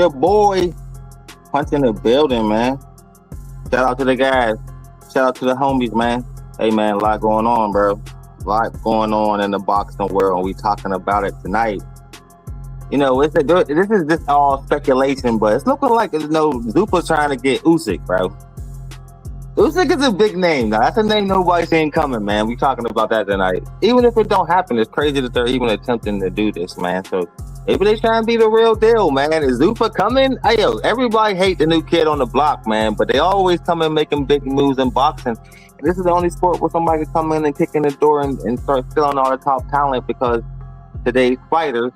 your boy Punch in the building, man. Shout out to the guys. Shout out to the homies, man. Hey, man, a lot going on, bro. A lot going on in the boxing world, and we talking about it tonight. You know, this is just all speculation, but it's looking like Zuffa's trying to get Usyk, bro. Usyk is a big name. Now, that's a name nobody's seen coming, man. We talking about that tonight. Even if it don't happen, it's crazy that they're even attempting to do this, man. So maybe they trying to be the real deal, man. Is Zuffa coming? Hey, yo, everybody hate the new kid on the block, man, but they always come in making big moves in boxing. And this is the only sport where somebody can come in and kick in the door and start stealing all the top talent because today's fighters,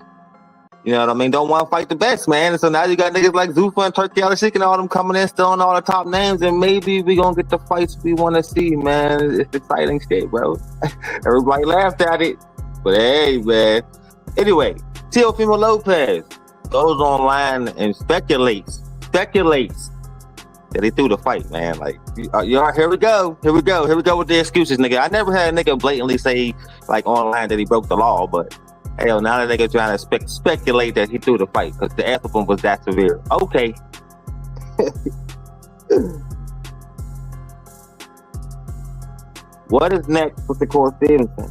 you know what I mean, don't want to fight the best, man. And so now you got niggas like Zuffa and Turkey Alashik and all them coming in, stealing all the top names, and maybe we gonna get the fights we want to see, man. It's exciting shit, bro. Everybody laughed at it, but hey, man. Anyway, Teofimo Lopez goes online and speculates that he threw the fight, man. Like, here we go with the excuses, nigga. I never had a nigga blatantly say, like, online that he broke the law, but hell, now that nigga trying to speculate that he threw the fight because the effort was that severe. Okay. What is next with Shakur Stevenson?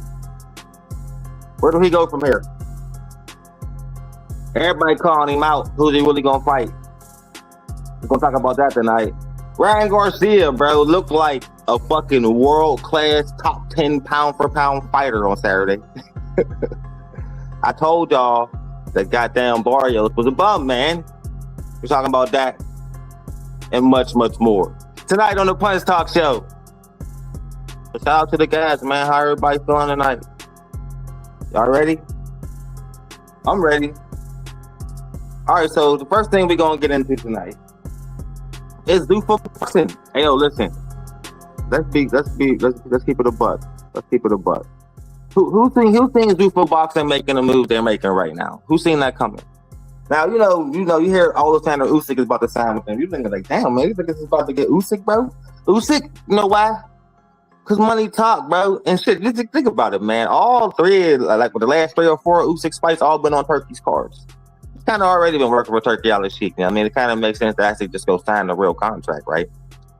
Where do he go from here? Everybody calling him out. Who's he really gonna fight? We're gonna talk about that tonight. Ryan Garcia, bro, looked like a fucking world-class top 10 pound-for-pound fighter on Saturday. I told y'all that goddamn Barrios was a bum, man. We're talking about that and much, much more tonight on the Punch Talk Show. So shout out to the guys, man. How everybody feeling tonight? Y'all ready? I'm ready. All right, so the first thing we're gonna get into tonight is Zuffa boxing. Hey, yo, listen. Let's keep it a buck. Let's keep it a buck. Who's seen Zuffa boxing making the move they're making right now? Who's seen that coming? Now, you know, you hear all the time that Usyk is about to sign with them. You're thinking like, damn, man, you think this is about to get Usyk, bro? Usyk, you know why? Because money talk, bro. And shit, just think about it, man. All three, like with the last 3 or 4 Usyk fights, all been on Turkey's cards. It's kind of already been working with Turkey Alashik. You know what I mean? It kind of makes sense to actually just go sign the real contract, right?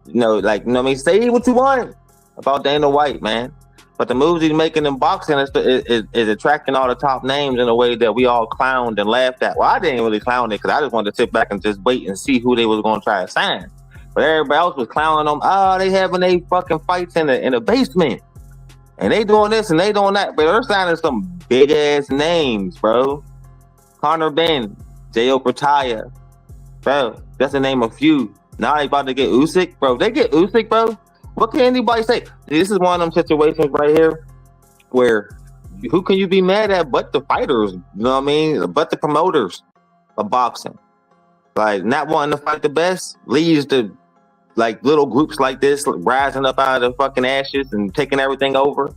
You know, like, you know what I mean? Say what you want about Dana White, man. But the moves he's making in boxing is attracting all the top names in a way that we all clowned and laughed at. Well, I didn't really clown it because I just wanted to sit back and just wait and see who they was going to try to sign. But everybody else was clowning them. Oh, they having they fucking fights in the basement. And they doing this and they doing that. But they're signing some big-ass names, bro. Conor Benn, J.O. Protaya. Bro, that's the name of few. Now they about to get Usyk, bro. They get Usyk, bro. What can anybody say? This is one of them situations right here where who can you be mad at but the fighters? You know what I mean? But the promoters of boxing. Like, not wanting to fight the best leads to, like, little groups like this rising up out of the fucking ashes and taking everything over.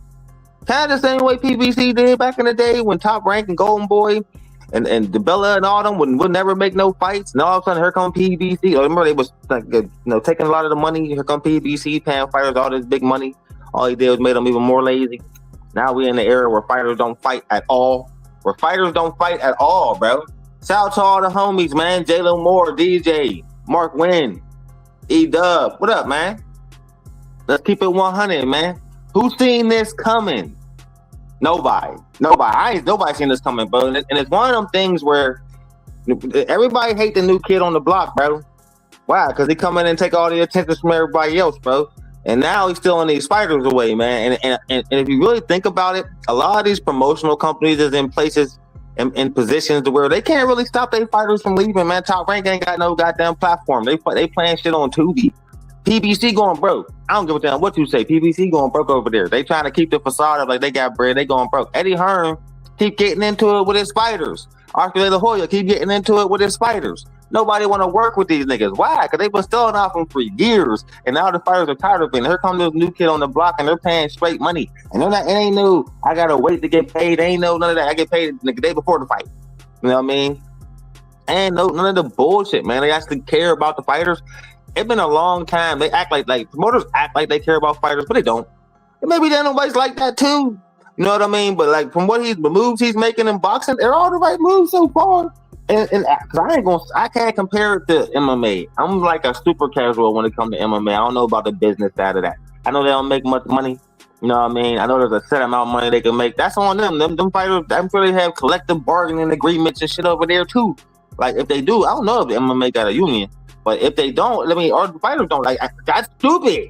Kind of the same way PBC did back in the day when Top Rank and Golden Boy and DeBella and all them would never make no fights. And all of a sudden, here come PBC. Or remember, they was like, taking a lot of the money. Here come PBC, paying fighters all this big money. All he did was made them even more lazy. Now we in the era where fighters don't fight at all. Bro. Shout out to all the homies, man. Jalen Moore, DJ, Mark Wynn, E-Dub. What up, man? Let's keep it 100, man. Who's seen this coming? Nobody. Nobody seen this coming, bro. And it's one of them things where everybody hate the new kid on the block, bro. Why? Because he come in and take all the attention from everybody else, bro. And now he's stealing these fighters away, man. And if you really think about it, a lot of these promotional companies is in places in positions to where they can't really stop their fighters from leaving, man. Top Rank ain't got no goddamn platform. They playing shit on Tubi. PBC going broke. I don't give a damn what you say. PBC going broke over there. They trying to keep the facade of like they got bread. They going broke. Eddie Hearn keep getting into it with his fighters. Arthur De La Hoya keep getting into it with his fighters. Nobody want to work with these niggas. Why? Because they've been stealing off them for years. And now the fighters are tired of it. And here comes this new kid on the block and they're paying straight money. And they're not, it ain't no, I got to wait to get paid. They ain't no none of that. I get paid the day before the fight. You know what I mean? And no, none of the bullshit, man. They actually care about the fighters. It's been a long time. They act like promoters act like they care about fighters, but they don't. And maybe then nobody's like that too. You know what I mean? But like from the moves he's making in boxing, they're all the right moves so far. and cause I can't compare it to MMA. I'm like a super casual when it comes to MMA. I don't know about the business side of that. I know they don't make much money. You know what I mean? I know there's a set amount of money they can make. That's on them. Them fighters, I'm sure they have collective bargaining agreements and shit over there too. Like if they do, I don't know if the MMA got a union, but if they don't, I mean, or the fighters don't, like that's stupid.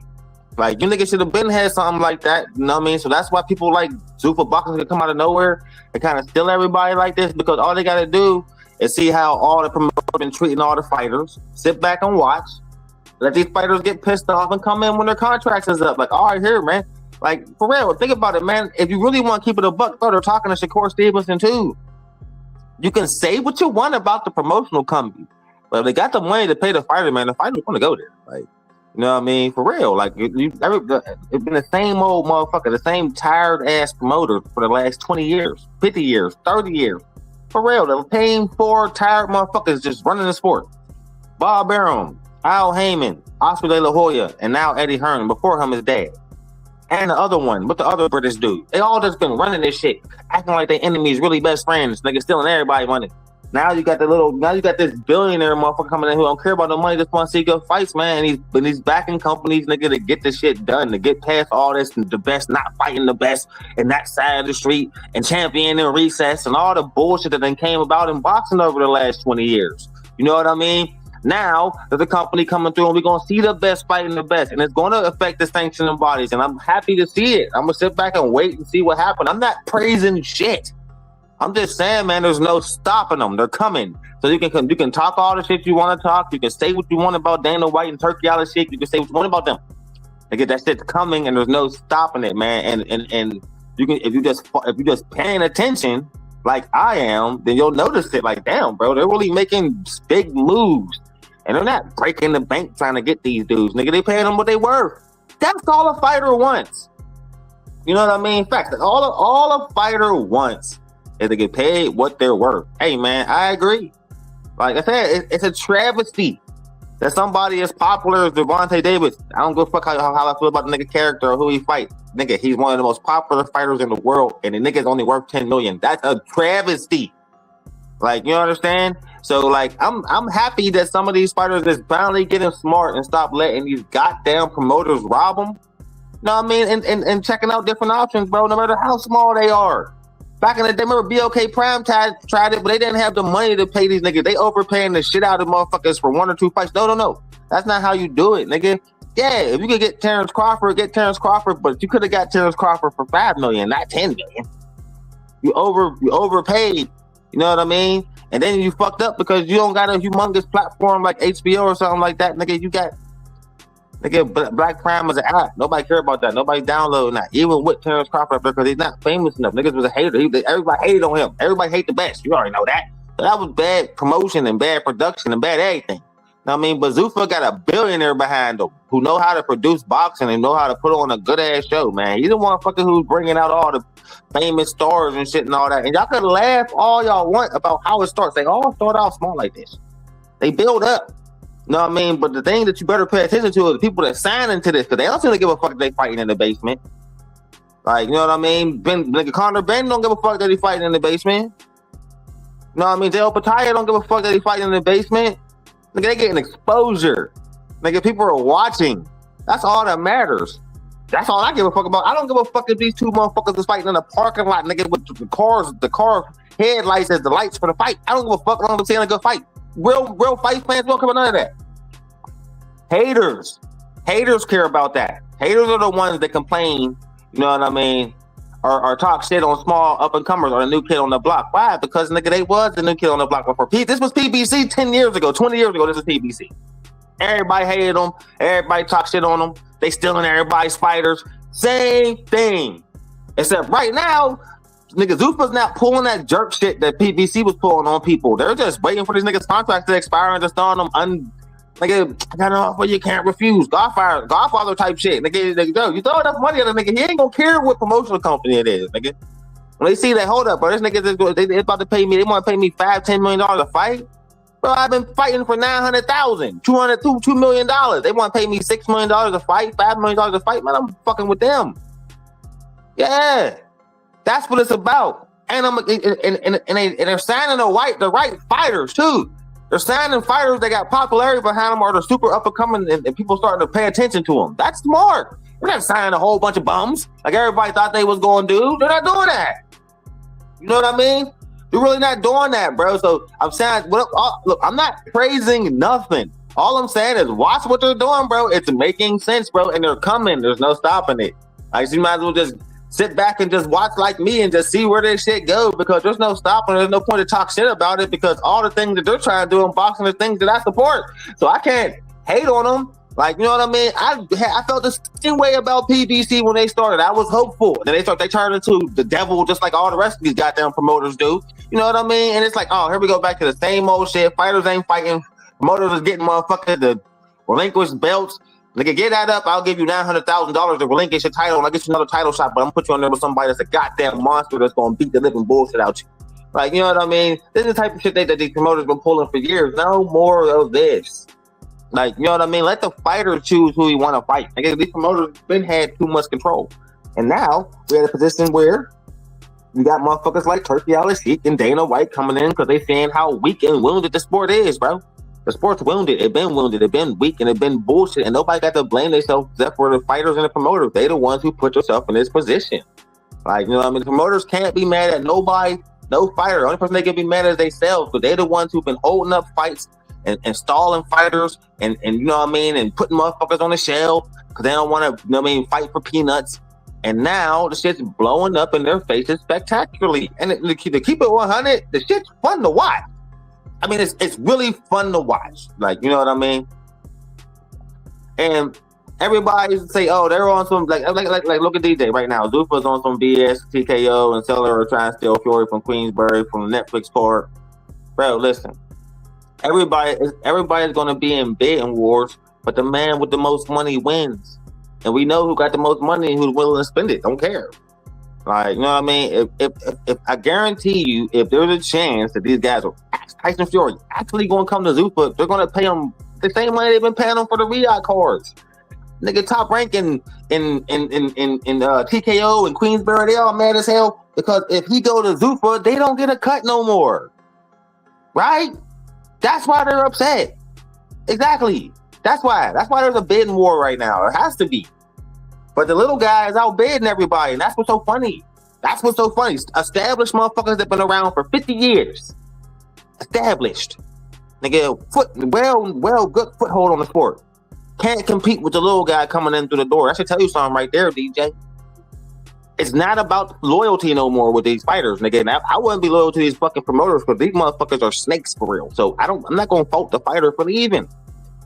Like you niggas should have been had something like that. You know what I mean? So that's why people like Zuffa Boxing can come out of nowhere and kind of steal everybody like this, because all they gotta do is see how all the promoters been treating all the fighters, sit back and watch, let these fighters get pissed off and come in when their contracts is up. Like, all right, here, man. Like, for real, think about it, man. If you really want to keep it a buck, they're talking to Shakur Stevenson, too. You can say what you want about the promotional company, but if they got the money to pay the fighter, man, the fighter's going to go there. Like, you know what I mean? For real. Like, it's been the same old motherfucker, the same tired-ass promoter for the last 20 years, 50 years, 30 years. For real, they're paying for tired motherfuckers just running the sport. Bob Arum, Al Heyman, Oscar De La Hoya, and now Eddie Hearn. Before him is dad. And the other one, what the other British dude? They all just been running this shit, acting like their enemies really best friends. Nigga stealing everybody money. Now you got this billionaire motherfucker coming in who don't care about the money, just want to see good fights, man. And he's backing companies, nigga, to get this shit done, to get past all this, and the best not fighting the best in that side of the street, and championing recess, and all the bullshit that then came about in boxing over the last 20 years. You know what I mean? Now there's a company coming through and we're going to see the best fighting the best, and it's going to affect the sanctioning bodies, and I'm happy to see it. I'm going to sit back and wait and see what happens. I'm not praising shit. I'm just saying, man, there's no stopping them. They're coming. So you can talk all the shit you want to talk. You can say what you want about Dana White and Turkey Island shit. You can say what you want about them. Like, that shit's coming and there's no stopping it, man. And you can, if you just paying attention like I am, then you'll notice it. Like, damn, bro, they're really making big moves. And they're not breaking the bank trying to get these dudes. Nigga, they paying them what they worth. That's all a fighter wants. You know what I mean? In fact, all a fighter wants is to get paid what they're worth. Hey, man, I agree. Like I said, it's a travesty that somebody as popular as Devontae Davis, I don't give a fuck how I feel about the nigga character or who he fight. Nigga, he's one of the most popular fighters in the world, and the nigga's only worth $10 million. That's a travesty. Like, you understand? So, like, I'm happy that some of these fighters is finally getting smart and stop letting these goddamn promoters rob them. You know what I mean? And checking out different options, bro, no matter how small they are. Back in the day, remember BOK Prime tried it, but they didn't have the money to pay these niggas. They overpaying the shit out of motherfuckers for 1 or 2 fights. No. That's not how you do it, nigga. Yeah, if you could get Terrence Crawford, but you could have got Terrence Crawford for $5 million, not $10 million. You overpaid. You know what I mean? And then you fucked up because you don't got a humongous platform like HBO or something like that, nigga. You got Black Prime as an app. Nobody care about that. Nobody downloading that. Even with Terrence Crawford, because he's not famous enough. Niggas was a hater. Everybody hated on him. Everybody hate the best. You already know that. So that was bad promotion and bad production and bad everything. You know what I mean? But Zuffa got a billionaire behind him who know how to produce boxing and know how to put on a good ass show, man. He's the motherfucker who's bringing out all the famous stars and shit and all that. And y'all can laugh all y'all want about how it starts. They all start out small like this. They build up. You know what I mean? But the thing that you better pay attention to is the people that sign into this, because they don't seem to give a fuck if they fighting in the basement. Like, you know what I mean? Conor Ben don't give a fuck that he fighting in the basement. You know what I mean? Dale Pataya don't give a fuck that he fighting in the basement. Nigga, they getting exposure. Nigga, people are watching. That's all that matters. That's all I give a fuck about. I don't give a fuck if these two motherfuckers is fighting in a parking lot, nigga, with the car headlights as the lights for the fight. I don't give a fuck as long as I'm seeing a good fight. Real fight fans won't come with none of that. Haters care about that. Haters are the ones that complain, you know what I mean, or talk shit on small up-and-comers or the new kid on the block. Why? Because, nigga, they was the new kid on the block before. This was PBC 10 years ago, 20 years ago, this was PBC. Everybody hated them. Everybody talk shit on them. They stealing everybody's fighters. Same thing. Except right now, nigga, Zuffa's not pulling that jerk shit that PBC was pulling on people. They're just waiting for these niggas' contracts to expire and just throwing them nigga, I got an offer you can't refuse. Godfather type shit. Nigga, you throw enough money at a nigga, he ain't gonna care what promotional company it is, nigga. When they see that, hold up, bro, this nigga they about to pay me, they want to pay me $5-10 million a fight. Bro, I've been fighting for $900,000, $2 million. They want to pay me $6 million a fight, $5 million a fight. Man, I'm fucking with them. Yeah, that's what it's about. they're signing the right fighters too. They're signing fighters that got popularity behind them, or they're super up and coming, and people starting to pay attention to them. That's smart. We're not signing a whole bunch of bums like everybody thought they was going to do. They're not doing that. You know what I mean? They're really not doing that, bro. So I'm saying, look, I'm not praising nothing. All I'm saying is watch what they're doing, bro. It's making sense, bro, and they're coming. There's no stopping it. Like, so you might as well just sit back and just watch like me and just see where this shit goes, because there's no stopping. There's no point to talk shit about it, because all the things that they're trying to do in boxing are things that I support. So I can't hate on them. Like, you know what I mean? I felt the same way about PBC when they started. I was hopeful. Then they turned into the devil, just like all the rest of these goddamn promoters do. You know what I mean? And it's like, oh, here we go back to the same old shit. Fighters ain't fighting. Promoters is getting motherfuckers to relinquish belts. Nigga, get that up. I'll give you $900,000 to relinquish your title, and I'll get you another title shot, but I'm gonna put you on there with somebody that's a goddamn monster that's gonna beat the living bullshit out you. Like, you know what I mean? This is the type of shit that these promoters been pulling for years. No more of this. Like, you know what I mean? Let the fighter choose who he want to fight. Like, these promoters been had too much control. And now we're at a position where you got motherfuckers like Turkey Al-Sheikh and Dana White coming in because they saying how weak and wounded the sport is, bro. The sport's wounded. It been wounded. It been weak, and it been bullshit. And nobody got to blame themselves except for the fighters and the promoters. They the ones who put yourself in this position. Like, you know what I mean? The promoters can't be mad at nobody, no fighter. The only person they can be mad at is themselves, but they're the ones who've been holding up fights and stalling fighters and you know what I mean, and putting motherfuckers on the shelf because they don't want to, you know what I mean, fight for peanuts. And now the shit's blowing up in their faces spectacularly. And to keep it 100, the shit's fun to watch. I mean, it's really fun to watch. Like, you know what I mean? And everybody say, oh, they're on some like look at DJ right now. Zuffa's on some BS, TKO, and Seller are trying to steal Fury from Queensbury from the Netflix part. Bro, listen. Everybody's gonna be in bidding wars, but the man with the most money wins. And we know who got the most money and who's willing to spend it. Don't care. Like, you know what I mean? If I guarantee you, if there's a chance that these guys are Tyson Fury actually going to come to Zuffa, they're going to pay him the same money they've been paying him for the Riyadh cards. Nigga, top rank in TKO and Queensbury, they all mad as hell because if he go to Zuffa, they don't get a cut no more. Right? That's why they're upset. Exactly. That's why there's a bidding war right now. It has to be. But the little guy is outbidding everybody, and that's what's so funny. That's what's so funny. Established motherfuckers that been around for 50 years. Established. Nigga, good foothold on the sport. Can't compete with the little guy coming in through the door. I should tell you something right there, DJ. It's not about loyalty no more with these fighters, nigga. Now, I wouldn't be loyal to these fucking promoters because these motherfuckers are snakes for real. So I'm not gonna fault the fighter for leaving.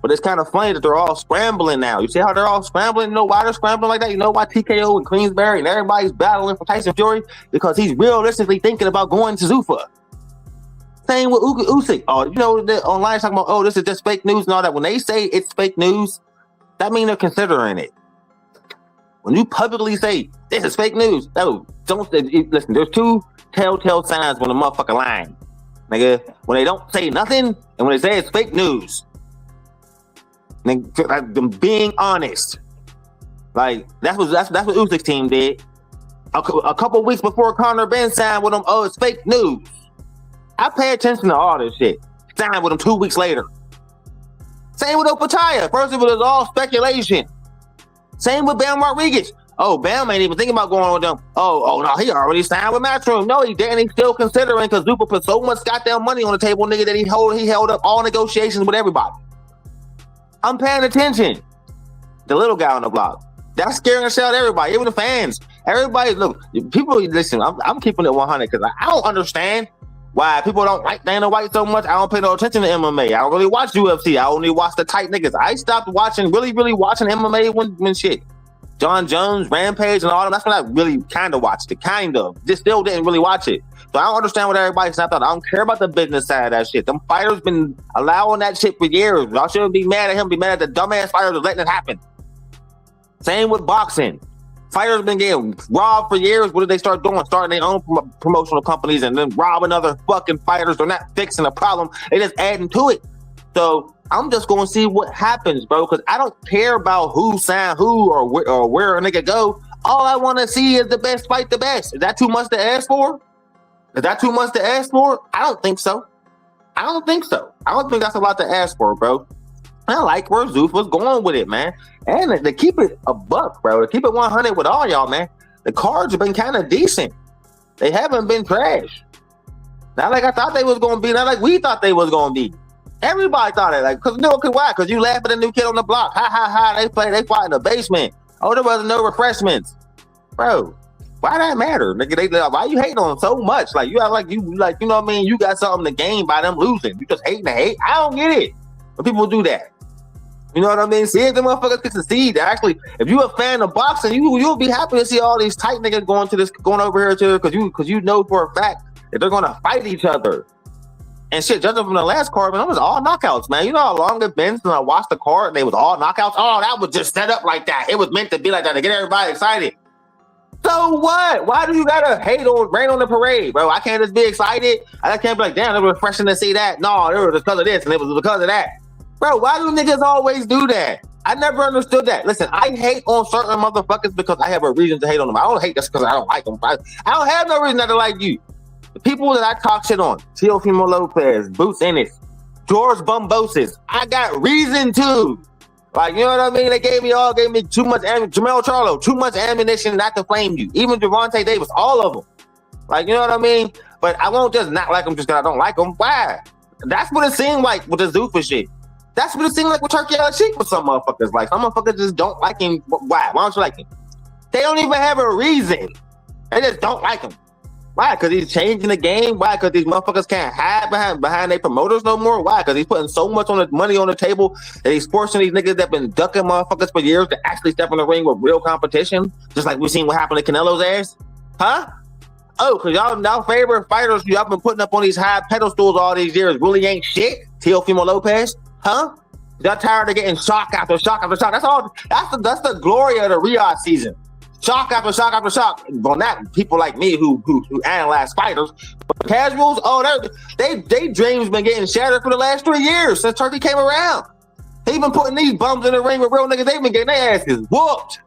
But it's kind of funny that they're all scrambling now. You see how they're all scrambling? You know why they're scrambling like that? You know why TKO and Queensbury and everybody's battling for Tyson Fury? Because he's realistically thinking about going to Zuffa. Same with Usyk. Oh, you know, online talking about, oh, this is just fake news and all that. When they say it's fake news, that means they're considering it. When you publicly say this is fake news, no, don't listen. There's two telltale signs when a motherfucker lying, nigga. When they don't say nothing, and when they say it's fake news. Like them being honest, like that's what Usyk's team did. A couple weeks before Conor Ben signed with him, oh, it's fake news. I pay attention to all this shit. Signed with him 2 weeks later. Same with Opataya. First of all, it was all speculation. Same with Bam Rodriguez. Oh, Bam ain't even thinking about going with them. Oh no, he already signed with Matchroom. No, he didn't. He's still considering because Zuffa put so much goddamn money on the table, nigga, that he held up all negotiations with everybody. I'm paying attention. The little guy on the block. That's scaring the shit out of everybody, even the fans. Everybody, look, people, listen, I'm keeping it 100 because I don't understand why people don't like Dana White so much. I don't pay no attention to MMA. I don't really watch UFC. I only watch the tight niggas. I stopped watching, really watching MMA when shit. John Jones, Rampage, and all that. That's when I really kind of watched it. Just still didn't really watch it. So I don't understand what everybody snapped out. I don't care about the business side of that shit. Them fighters been allowing that shit for years. Y'all shouldn't be mad at him. Be mad at the dumbass fighters that's letting it happen. Same with boxing. Fighters been getting robbed for years. What did they start doing? Starting their own promotional companies and then robbing other fucking fighters. They're not fixing the problem. They just adding to it. So I'm just going to see what happens, bro, because I don't care about who signed who or where a nigga go. All I want to see is the best fight the best. Is that too much to ask for? Is that too much to ask for? I don't think so. I don't think that's a lot to ask for, bro. I like where Zuffa's going with it, man. And to keep it a buck, bro, to keep it 100 with all y'all, man, the cards have been kind of decent. They haven't been trash. Not like I thought they was going to be. Not like we thought they was going to be. Everybody thought it. Like, why? Because you laugh at the new kid on the block. Ha, ha, ha. They fought in the basement. Oh, there wasn't no refreshments. Bro, why that matter? Nigga, why you hating on them so much? Like, you know what I mean? You got something to gain by them losing. You just hating to hate. I don't get it. But people do that. You know what I mean? See if the motherfuckers can succeed. Actually, if you a fan of boxing, you'll be happy to see all these tight niggas going over here to because you know for a fact that they're gonna fight each other. And shit, judging from the last card, man, it was all knockouts, man. You know how long it's been since I watched the card and they was all knockouts? Oh, that was just set up like that. It was meant to be like that to get everybody excited. So what? Why do you gotta rain on the parade, bro? I can't just be excited. I can't be like, damn, it was refreshing to see that. No, it was because of this and it was because of that. Bro, why do niggas always do that? I never understood that. Listen, I hate on certain motherfuckers because I have a reason to hate on them. I don't hate just because I don't like them. I don't have no reason not to like you. The people that I talk shit on, Teofimo Lopez, Boots Ennis, George Bumbosis, I got reason to. Like, you know what I mean? They gave me too much Jamel Charlo, too much ammunition not to flame you. Even Javante Davis, all of them. Like, you know what I mean? But I won't just not like them just because I don't like them. Why? That's what it seemed like with the Zuffa shit. That's what it seemed like with Turkey Al-Sheikh with some motherfuckers. Like, some motherfuckers just don't like him. Why? Why don't you like him? They don't even have a reason. They just don't like him. Why? Because he's changing the game? Why? Because these motherfuckers can't hide behind their promoters no more? Why? Because he's putting so much money on the table that he's forcing these niggas that been ducking motherfuckers for years to actually step in the ring with real competition? Just like we've seen what happened to Canelo's ass? Huh? Oh, because y'all favorite fighters y'all been putting up on these high pedestals all these years really ain't shit? Teofimo Lopez? Huh? Y'all tired of getting shock after shock after shock? That's the glory of the Riyadh season. Shock after shock after shock. Well, not people like me who analyze fighters, but casuals. Oh, they dreams been getting shattered for the last 3 years since Turkey came around. He been putting these bums in the ring with real niggas. They been getting their asses whooped.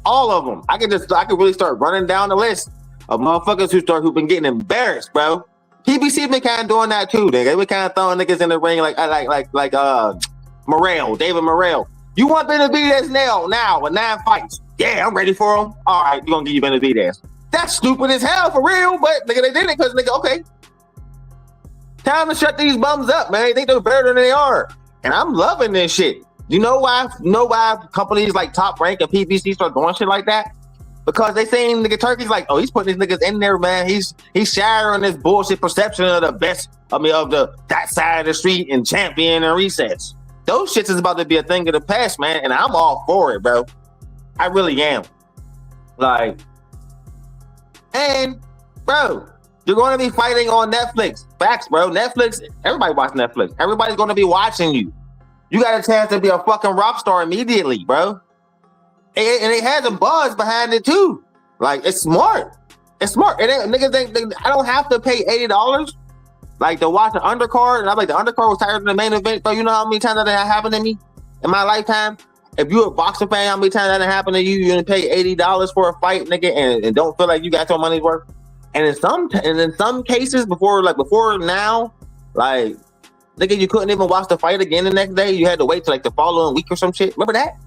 All of them. I could really start running down the list of motherfuckers who been getting embarrassed, bro. PBC been kind of doing that too. They been kind of throwing niggas in the ring like Morrell, David Morrell. You want Benavidez now with 9 fights? Yeah, I'm ready for him. All right, we're gonna give you Benavidez. That's stupid as hell for real, but nigga, they did it because nigga, okay. Time to shut these bums up, man. They think they're better than they are. And I'm loving this shit. You know why companies like Top Rank and PBC start doing shit like that? Because they saying nigga Turkey's like, oh, he's putting these niggas in there, man. He's shattering this bullshit perception of the best, of that side of the street and champion and resets. Those shits is about to be a thing of the past, man, and I'm all for it, bro. I really am. Like, and bro, you're going to be fighting on Netflix. Facts, bro. Netflix, everybody watch Netflix. Everybody's going to be watching you. You got a chance to be a fucking rock star immediately, bro. And it has a buzz behind it too. Like, it's smart. It's smart. And niggas think I don't have to pay $80 like to watch the undercard. And I'm like, the undercard was tighter than the main event. Bro, you know how many times that happened to me in my lifetime? If you're a boxing fan, how many times that happened to you? You're gonna pay $80 for a fight, nigga, and don't feel like you got your money's worth. And in some cases, before now, like, nigga, you couldn't even watch the fight again the next day. You had to wait till like the following week or some shit. Remember that?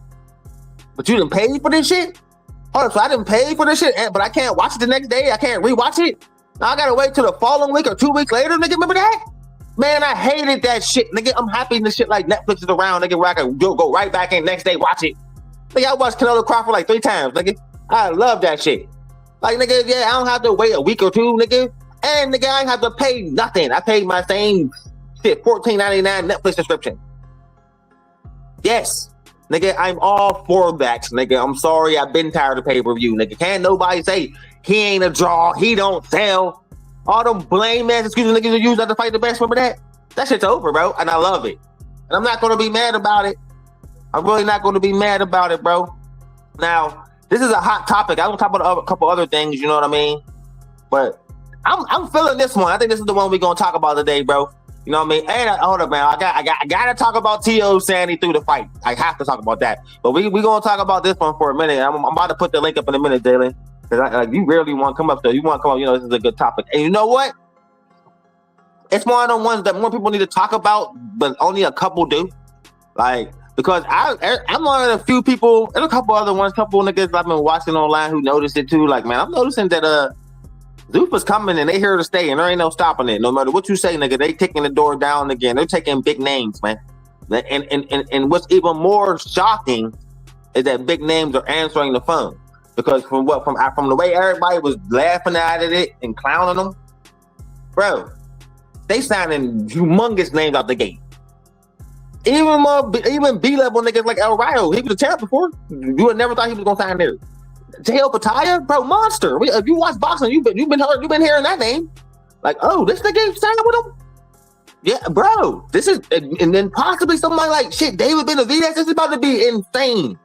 But you didn't pay for this shit? Hold up, so I didn't pay for this shit, but I can't watch it the next day? I can't rewatch it? Now I gotta wait till the following week or 2 weeks later, nigga? Remember that? Man, I hated that shit, nigga. I'm happy the shit like Netflix is around, nigga, where I can go right back in next day, watch it. Nigga, I watched Canelo Crawford like 3 times, nigga. I love that shit. Like, nigga, yeah, I don't have to wait a week or 2, nigga. And, nigga, I ain't have to pay nothing. I paid my same shit, $14.99 Netflix subscription. Yes. Nigga, I'm all for that, nigga. I'm sorry, I've been tired of pay-per-view, nigga. Can't nobody say he ain't a draw, he don't sell. All them blame ass excuses niggas use not to fight the best. Remember that? That shit's over, bro. And I love it. And I'm not going to be mad about it. I'm really not going to be mad about it, bro. Now, this is a hot topic. I'm going to talk about a couple other things, you know what I mean? But I'm feeling this one. I think this is the one we're going to talk about today, bro. You know what I mean? And hold up, man. I got to talk about T.O. Sandy through the fight. I have to talk about that. But we going to talk about this one for a minute. I'm about to put the link up in a minute, Dylan. Because like you rarely want to come up there. You want to come up, this is a good topic. And you know what? It's one of the ones that more people need to talk about, but only a couple do. Like, because I'm one of the few people, and a couple other ones, couple niggas I've been watching online who noticed it too. Like, man, I'm noticing that Zuffa's coming and they here to stay, and there ain't no stopping it. No matter what you say, nigga, they kicking the door down again. They're taking big names, man. And what's even more shocking is that big names are answering the phone. Because from the way everybody was laughing at it and clowning them, bro, they signing humongous names out the gate. Even B-level niggas like El Rayo, he was a champ before. You would never thought he was gonna sign there. J.L. Pataya, bro, monster. If you watch boxing, you've been hearing that name. Like, oh, this nigga signed with him. Yeah, bro. This is, and then possibly somebody like shit, David Benavidez. This is about to be insane.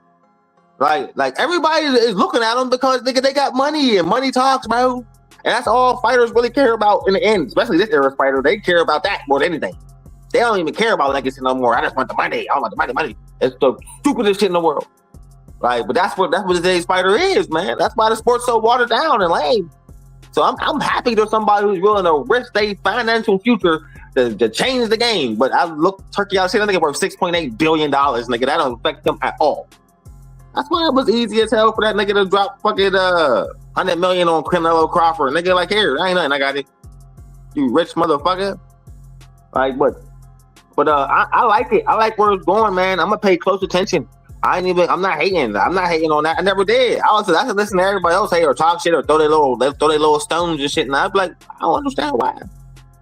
Like everybody is looking at them because nigga, they got money and money talks, bro. And that's all fighters really care about in the end, especially this era fighter. They care about that more than anything. They don't even care about legacy no more. I just want the money. I want the money. It's the stupidest shit in the world. Like, but that's what today's fighter is, man. That's why the sport's so watered down and lame. So I'm happy there's somebody who's willing to risk their financial future to change the game. But I look Turkey out here, that nigga worth $6.8 billion, nigga. That don't affect them at all. That's why it was easy as hell for that nigga to drop fucking $100 million on Canelo Crawford. Nigga, like, here, ain't nothing. I got it. You rich motherfucker. Like, but I like it. I like where it's going, man. I'm gonna pay close attention. I'm not hating. I'm not hating on that. I never did. I could listen to everybody else hate or talk shit or throw their little stones and shit, and I'd be like, I don't understand why.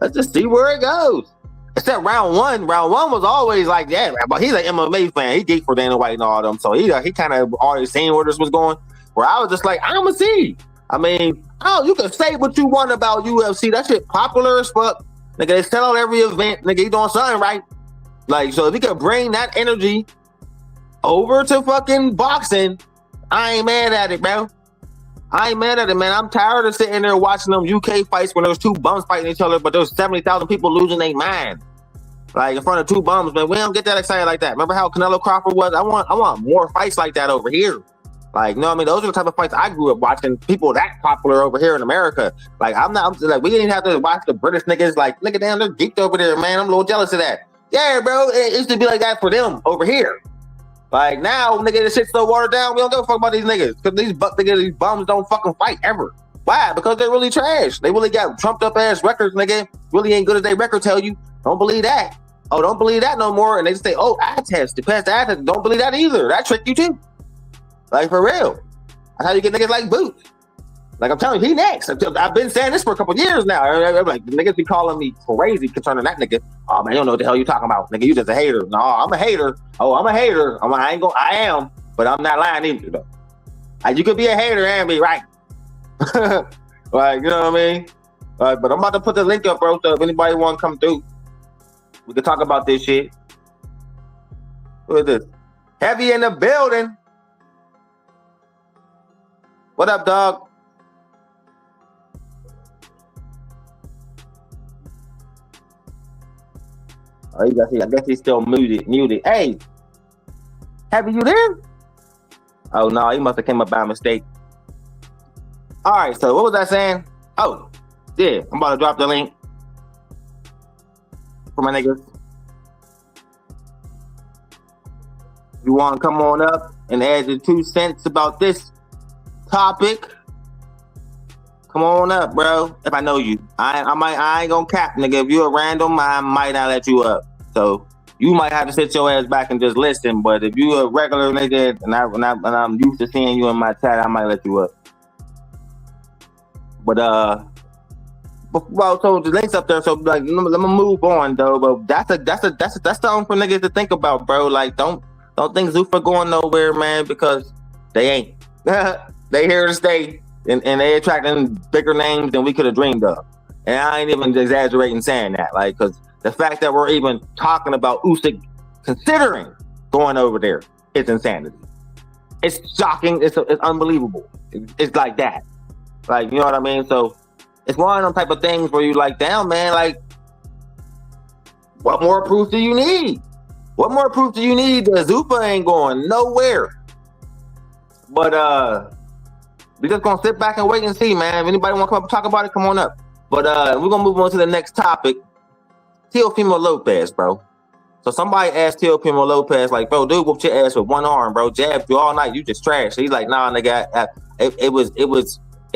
Let's just see where it goes. Except round one was always like, yeah, but he's an MMA fan. He geeked for Dana White and all them, so he kind of already seen where this was going. Where I was just like, I'm gonna see. I mean, you can say what you want about UFC. That shit popular as fuck. Nigga, they sell out every event. Nigga, he doing something right. Like, so if he could bring that energy over to fucking boxing, I ain't mad at it, bro. I ain't mad at it, man. I'm tired of sitting there watching them UK fights when there's two bums fighting each other, but there's 70,000 people losing their mind. Like, in front of two bums, man. We don't get that excited like that. Remember how Canelo Crawford was? I want more fights like that over here. Like, you know what I mean? Those are the type of fights I grew up watching. People that popular over here in America. Like, we didn't have to watch the British niggas. Like, nigga, damn, they're geeked over there, man. I'm a little jealous of that. Yeah, bro, it used to be like that for them over here. Like, now, nigga, this shit's so watered down, we don't give a fuck about these niggas. Because these bums don't fucking fight ever. Why? Because they're really trash. They really got trumped up ass records, nigga. Really ain't good as they record tell you. Don't believe that. Oh, don't believe that no more. And they just say, oh, eye test. To pass the eye test. Don't believe that either. That tricked you too. Like, for real. That's how you get niggas like Boot. Like, I'm telling you, he next. I've been saying this for a couple of years now. Like, niggas be calling me crazy concerning that nigga. Oh, man, you don't know what the hell you talking about. Nigga, you just a hater. No, I'm a hater. Oh, I'm a hater. I am, but I'm not lying either, though. Like, you could be a hater and be right. Like, you know what I mean? But I'm about to put the link up, bro, so if anybody want to come through, we can talk about this shit. Who is this? Heavy in the building. What up, dog? Oh, I guess he's still muted. Hey, Heavy, you there? Oh, no, he must have came up by mistake. All right, so what was I saying? Oh, yeah, I'm about to drop the link for my niggas. You want to come on up and add your 2 cents about this topic? Come on up, bro. If I know you, I ain't gonna cap, nigga. If you're a random, I might not let you up. So you might have to sit your ass back and just listen. But if you a regular nigga and I'm used to seeing you in my chat, I might let you up. But well, so the link's up there. So like, let me move on though. But that's something for niggas to think about, bro. Like, don't think Zuffa going nowhere, man, because they ain't. They here to stay. And they attracting bigger names than we could have dreamed of. And I ain't even exaggerating saying that. Like, because the fact that we're even talking about Usyk considering going over there is insanity. It's shocking. It's unbelievable. It's like that. Like, you know what I mean? So it's one of them type of things where you like, damn, man, like, what more proof do you need? What more proof do you need that Zuffa ain't going nowhere? But We just gonna sit back and wait and see, man. If anybody want to come up and talk about it, come on up. But we're gonna move on to the next topic. Teofimo Lopez, bro. So somebody asked Teofimo Lopez, like, bro, dude, whooped your ass with one arm, bro. Jabbed you all night. You just trash. He's like, nah, nigga. It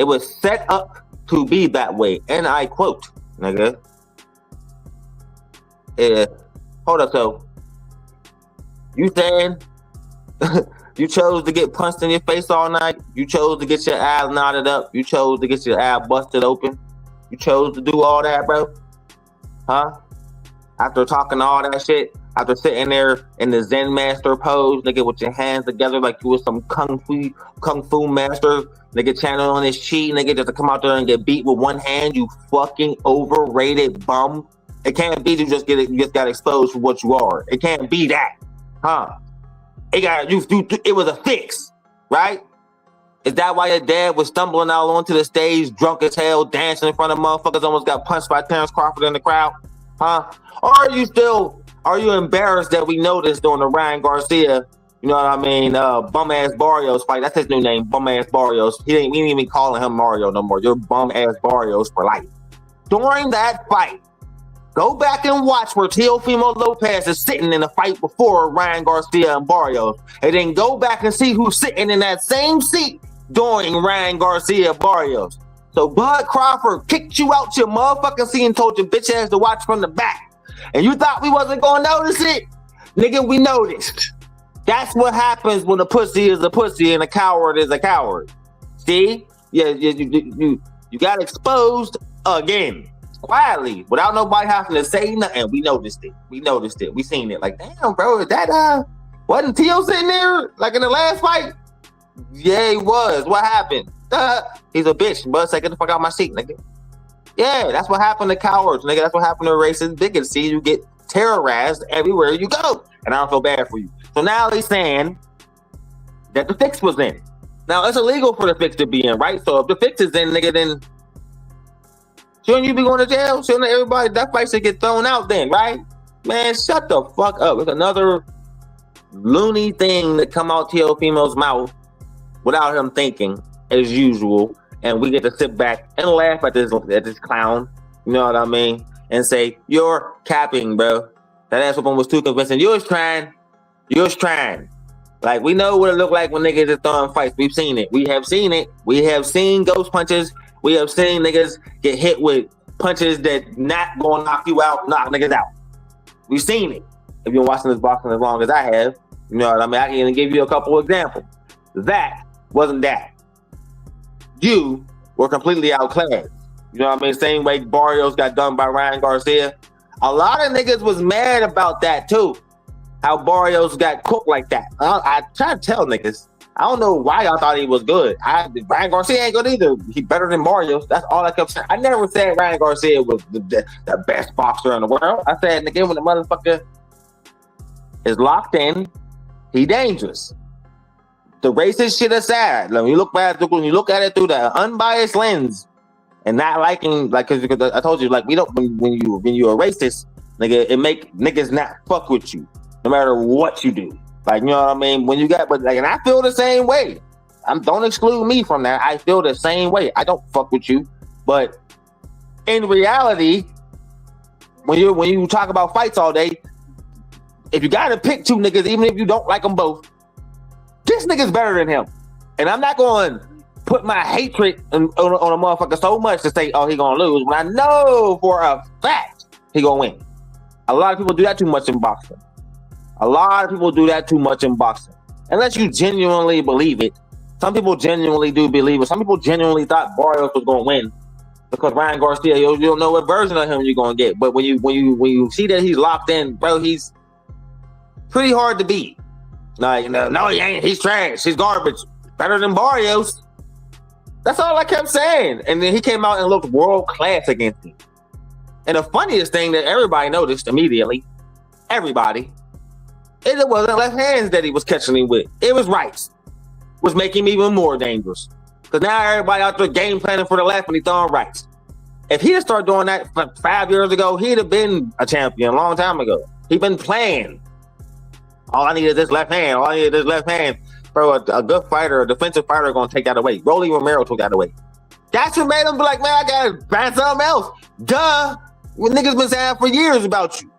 was set up to be that way, and I quote, nigga. Hold up, so you saying you chose to get punched in your face all night? You chose to get your ass knotted up? You chose to get your ass busted open? You chose to do all that, bro? Huh? After talking all that shit, after sitting there in the Zen master pose, nigga, with your hands together like you was some kung fu master, nigga, channel on his chi, nigga, just to come out there and get beat with one hand, you fucking overrated bum. It can't be you just got exposed for what you are. It can't be that, huh? It was a fix, right? Is that why your dad was stumbling out onto the stage, drunk as hell, dancing in front of motherfuckers, almost got punched by Terrence Crawford in the crowd, huh? Or are you embarrassed that we noticed during the Ryan Garcia, you know what I mean, bum-ass Barrios fight? That's his new name, bum-ass Barrios. We ain't even calling him Mario no more. You're bum-ass Barrios for life. During that fight, go back and watch where Teofimo Lopez is sitting in the fight before Ryan Garcia and Barrios. And then go back and see who's sitting in that same seat during Ryan Garcia Barrios. So Bud Crawford kicked you out your motherfucking seat and told your bitch ass to watch from the back. And you thought we wasn't gonna notice it? Nigga, we noticed. That's what happens when a pussy is a pussy and a coward is a coward. See? Yeah, you got exposed again. Quietly, without nobody having to say nothing. We noticed it. We seen it. Like, damn, bro, is that wasn't Tio sitting there like in the last fight? Yeah, he was. What happened? He's a bitch, but say, get the fuck out of my seat, nigga. Yeah, that's what happened to cowards, nigga. That's what happened to racist bigots. See, you get terrorized everywhere you go. And I don't feel bad for you. So now he's saying that the fix was in. Now, it's illegal for the fix to be in, right? So if the fix is in, nigga, then shouldn't you be going to jail? Shouldn't everybody, that fight should get thrown out then, right? Man, shut the fuck up. It's another loony thing that come out Teofimo's mouth without him thinking, as usual. And we get to sit back and laugh at this clown, you know what I mean? And say, you're capping, bro. That ass whooping was too convincing. You was trying. Like, we know what it looked like when niggas is throwing fights. We've seen it. We have seen it. We have seen ghost punches. We have seen niggas get hit with punches that not gonna knock you out, knock niggas out. We've seen it. If you've been watching this boxing as long as I have, you know what I mean? I can even give you a couple examples. That wasn't that. You were completely outclassed. You know what I mean? Same way Barrios got done by Ryan Garcia. A lot of niggas was mad about that too. How Barrios got cooked like that. I try to tell niggas. I don't know why y'all thought he was good. Ryan Garcia ain't good either. He better than Barrios. That's all I kept saying. I never said Ryan Garcia was the best boxer in the world. I said, nigga, when the motherfucker is locked in, he dangerous. The racist shit aside, when you look at it through the unbiased lens, and not liking, like, because I told you, like, we don't, when you're a racist, nigga, it make niggas not fuck with you, no matter what you do. Like, you know what I mean? When you got, but like, and I feel the same way. Don't exclude me from that. I feel the same way. I don't fuck with you, but in reality, when you talk about fights all day, if you gotta pick two niggas, even if you don't like them both, this nigga's better than him. And I'm not going to put my hatred on a motherfucker so much to say, oh, he gonna lose, when I know for a fact he gonna win. A lot of people do that too much in boxing. Unless you genuinely believe it. Some people genuinely do believe it. Some people genuinely thought Barrios was gonna win because Ryan Garcia, you don't know what version of him you're gonna get. But when you see that he's locked in, bro, he's pretty hard to beat. Like, no, he ain't. He's trash. He's garbage. Better than Barrios. That's all I kept saying. And then he came out and looked world class against him. And the funniest thing that everybody noticed immediately, it wasn't left hands that he was catching him with. It was rights, was making him even more dangerous. Because now everybody out there game planning for the left and he throwing rights. If he had started doing that 5 years ago, he'd have been a champion a long time ago. He'd been playing. All I need is this left hand. Bro, a good fighter, a defensive fighter, gonna take that away. Rolly Romero took that away. That's what made him be like, man, I gotta find something else. Duh. When niggas been saying for years about you.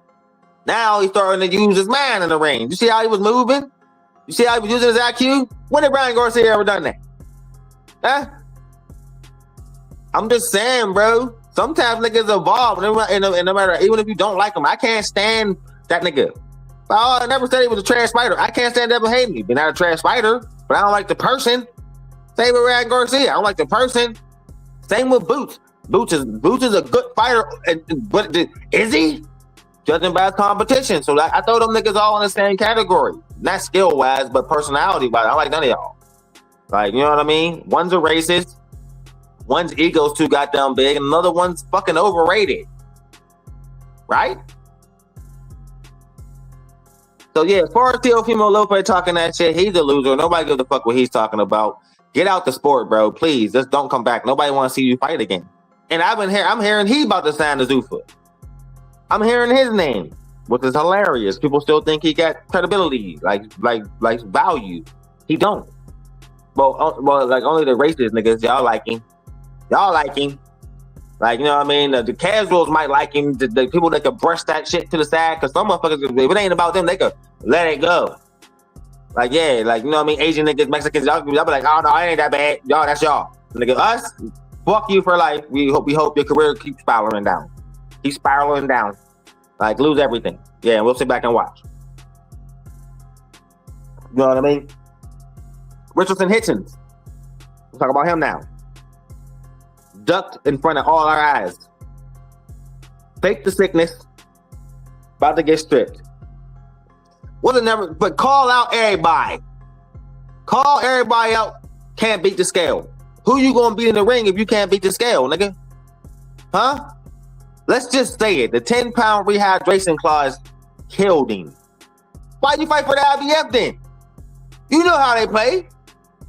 Now he's starting to use his mind in the ring. You see how he was moving? You see how he was using his IQ? When did Ryan Garcia ever done that? Huh? I'm just saying, bro. Sometimes niggas evolve, and no matter, even if you don't like him, I can't stand that nigga. I never said he was a trash fighter. I can't stand Devin Haney. He's not a trash fighter, but I don't like the person. Same with Ryan Garcia. I don't like the person. Same with Boots. Boots is a good fighter, but is he? Judging by his competition. So I throw them niggas all in the same category. Not skill-wise, but personality-wise. I don't like none of y'all. Like, you know what I mean? One's a racist. One's ego's too goddamn big, and another one's fucking overrated. Right? So yeah, as far as Teofimo Lopez talking that shit, he's a loser. Nobody gives a fuck what he's talking about. Get out the sport, bro. Please, just don't come back. Nobody want to see you fight again. And I'm hearing he about to sign to Zuffa. I'm hearing his name, which is hilarious. People still think he got credibility, like value. He don't. Well, like only the racist niggas, y'all like him. Y'all like him. Like, you know what I mean? The casuals might like him. The people that could brush that shit to the side, because some motherfuckers, if it ain't about them, they could let it go. Like, yeah, like, you know what I mean? Asian niggas, Mexicans, y'all be like, oh, no, it ain't that bad. Y'all, that's y'all. Nigga, us, fuck you for life. We hope your career keeps spiraling down. Keep spiraling down. Like, lose everything. Yeah, we'll sit back and watch. You know what I mean? Richardson Hitchens. Let's talk about him now. Ducked in front of all our eyes. Faked the sickness. About to get stripped. But call out everybody. Call everybody out. Can't beat the scale. Who you gonna beat in the ring if you can't beat the scale, nigga? Huh? Let's just say it. The 10-pound rehydration clause killed him. Why'd you fight for the IBF then? You know how they play.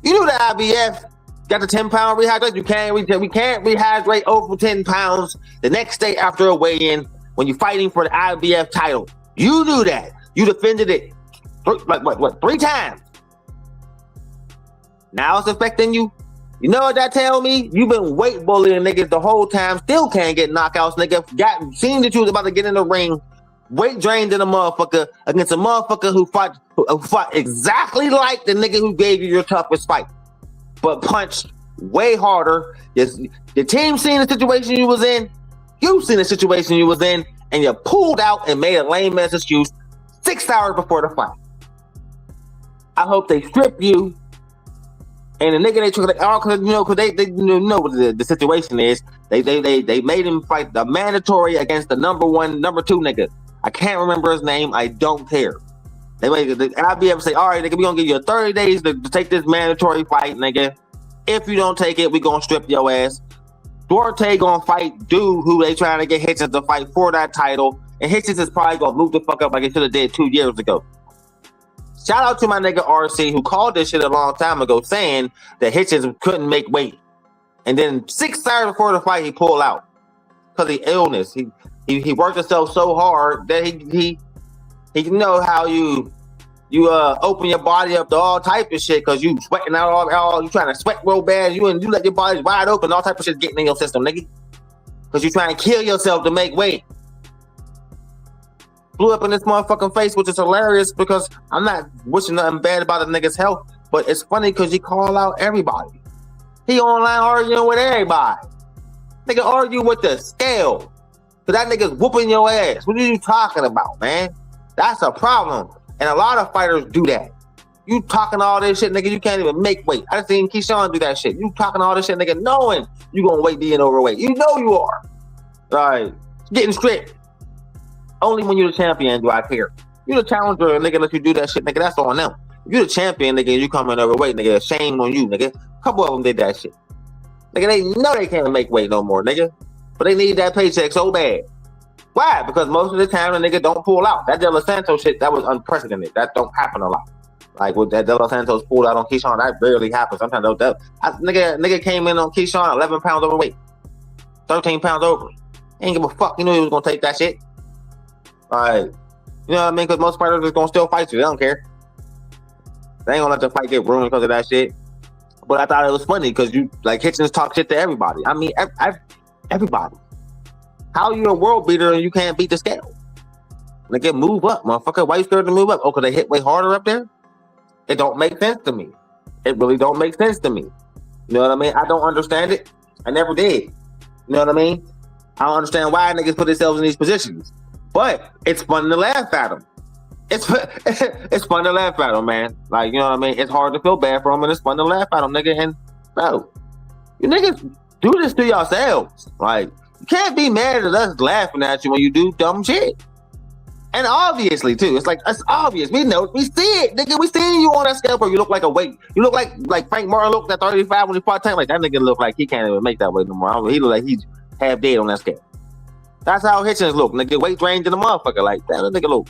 You knew the IBF got the 10-pound rehydration. We can't rehydrate over 10 pounds the next day after a weigh-in when you're fighting for the IBF title. You knew that. You defended it three times. Now it's affecting you. You know what that tell me? You've been weight bullying niggas the whole time. Still can't get knockouts, nigga. Seen that you was about to get in the ring. Weight drained in a motherfucker against a motherfucker who fought exactly like the nigga who gave you your toughest fight, but punched way harder. The team seen the situation you was in. You seen the situation you was in, and you pulled out and made a lame ass excuse 6 hours before the fight. I hope they strip you. And the nigga they took like, oh, because they know what the situation is. They made him fight the mandatory against the number 2 nigga. I can't remember his name. I don't care. They made the IBF say, all right, nigga, we gonna give you 30 days to take this mandatory fight, nigga. If you don't take it, we gonna strip your ass. Duarte gonna fight dude who they trying to get Hitchens to fight for that title, and Hitchens is probably gonna move the fuck up like he should have did 2 years ago. Shout out to my nigga RC who called this shit a long time ago saying that Hitchens couldn't make weight. And then 6 hours before the fight, he pulled out because of illness. He worked himself so hard that he know how you open your body up to all type of shit because you sweating out all you trying to sweat real bad. You let your body wide open, all type of shit getting in your system, nigga. Because you trying to kill yourself to make weight. Blew up in this motherfucking face, which is hilarious because I'm not wishing nothing bad about the nigga's health, but it's funny because he call out everybody. He online arguing with everybody. Nigga argue with the scale. Cause that nigga's whooping your ass. What are you talking about, man? That's a problem. And a lot of fighters do that. You talking all this shit, nigga, you can't even make weight. I seen Keyshawn do that shit. You talking all this shit, nigga, knowing you gonna weight being overweight. You know you are. All right. Getting stripped. Only when you're the champion do I care. You the challenger, nigga, let you do that shit, nigga, that's on them. If you the champion, nigga, and you coming overweight, nigga, shame on you, nigga. A couple of them did that shit. Nigga, they know they can't make weight no more, nigga. But they need that paycheck so bad. Why? Because most of the time the nigga don't pull out. That De Los Santos shit, that was unprecedented. That don't happen a lot. Like with that De Los Santos pulled out on Keyshawn, that rarely happens. Sometimes nigga came in on Keyshawn 11 pounds overweight. 13 pounds over. Ain't give a fuck. You knew he was gonna take that shit. Alright. You know what I mean? Because most fighters are gonna still fight you. They don't care. They ain't gonna let the fight get ruined because of that shit. But I thought it was funny because you like Hitchens talk shit to everybody. I mean, everybody. How you a world beater and you can't beat the scale? Nigga, move up, motherfucker. Why you scared to move up? Oh, because they hit way harder up there? It don't make sense to me. It really don't make sense to me. You know what I mean? I don't understand it. I never did. You know what I mean? I don't understand why niggas put themselves in these positions. But it's fun to laugh at them. It's fun to laugh at them, man. Like, you know what I mean? It's hard to feel bad for them, and it's fun to laugh at them, nigga. And, bro, you niggas do this to yourselves. Like, you can't be mad at us laughing at you when you do dumb shit. And obviously, too, it's like, it's obvious. We know, we see it, nigga. We seen you on that scale, bro. You look like a weight. You look like Frank Martin looked at 35 when he fought Tank. Like, that nigga look like he can't even make that weight no more. He look like he's half dead on that scale. That's how Hitchens look, nigga. Weight drained in the motherfucker. Like, that nigga look.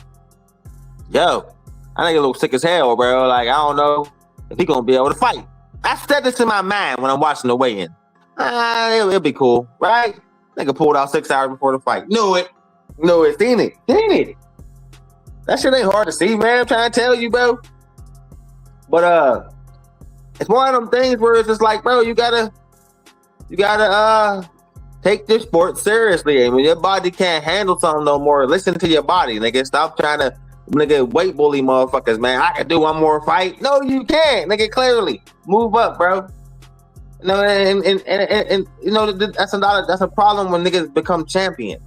Yo, that nigga look sick as hell, bro. Like, I don't know if he gonna be able to fight. I said this in my mind when I'm watching the weigh-in. It'll be cool, right? Nigga pulled out 6 hours before the fight. Knew it. Seen it. That shit ain't hard to see, man. I'm trying to tell you, bro. But it's one of them things where it's just like, bro, you gotta take this sport seriously. And when your body can't handle something no more, listen to your body, nigga. Stop trying to weight bully motherfuckers, man. I can do one more fight. No, you can't, nigga. Clearly, move up, bro. You know, and you know that's a problem when niggas become champion.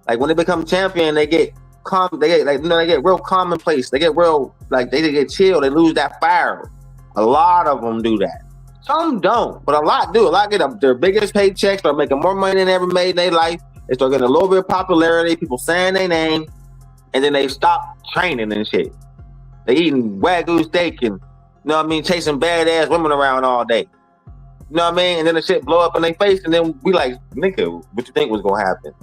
Like when they become champion, they get real commonplace. They get real they get chill. They lose that fire. A lot of them do that. Some don't, but a lot do. A lot get their biggest paychecks, start making more money than they ever made in their life. They start getting a little bit of popularity. People saying their name. And then they stop training and shit. They eating Wagyu steak and, you know what I mean, chasing badass women around all day. You know what I mean? And then the shit blow up in their face and then we like, nigga, what you think was gonna happen?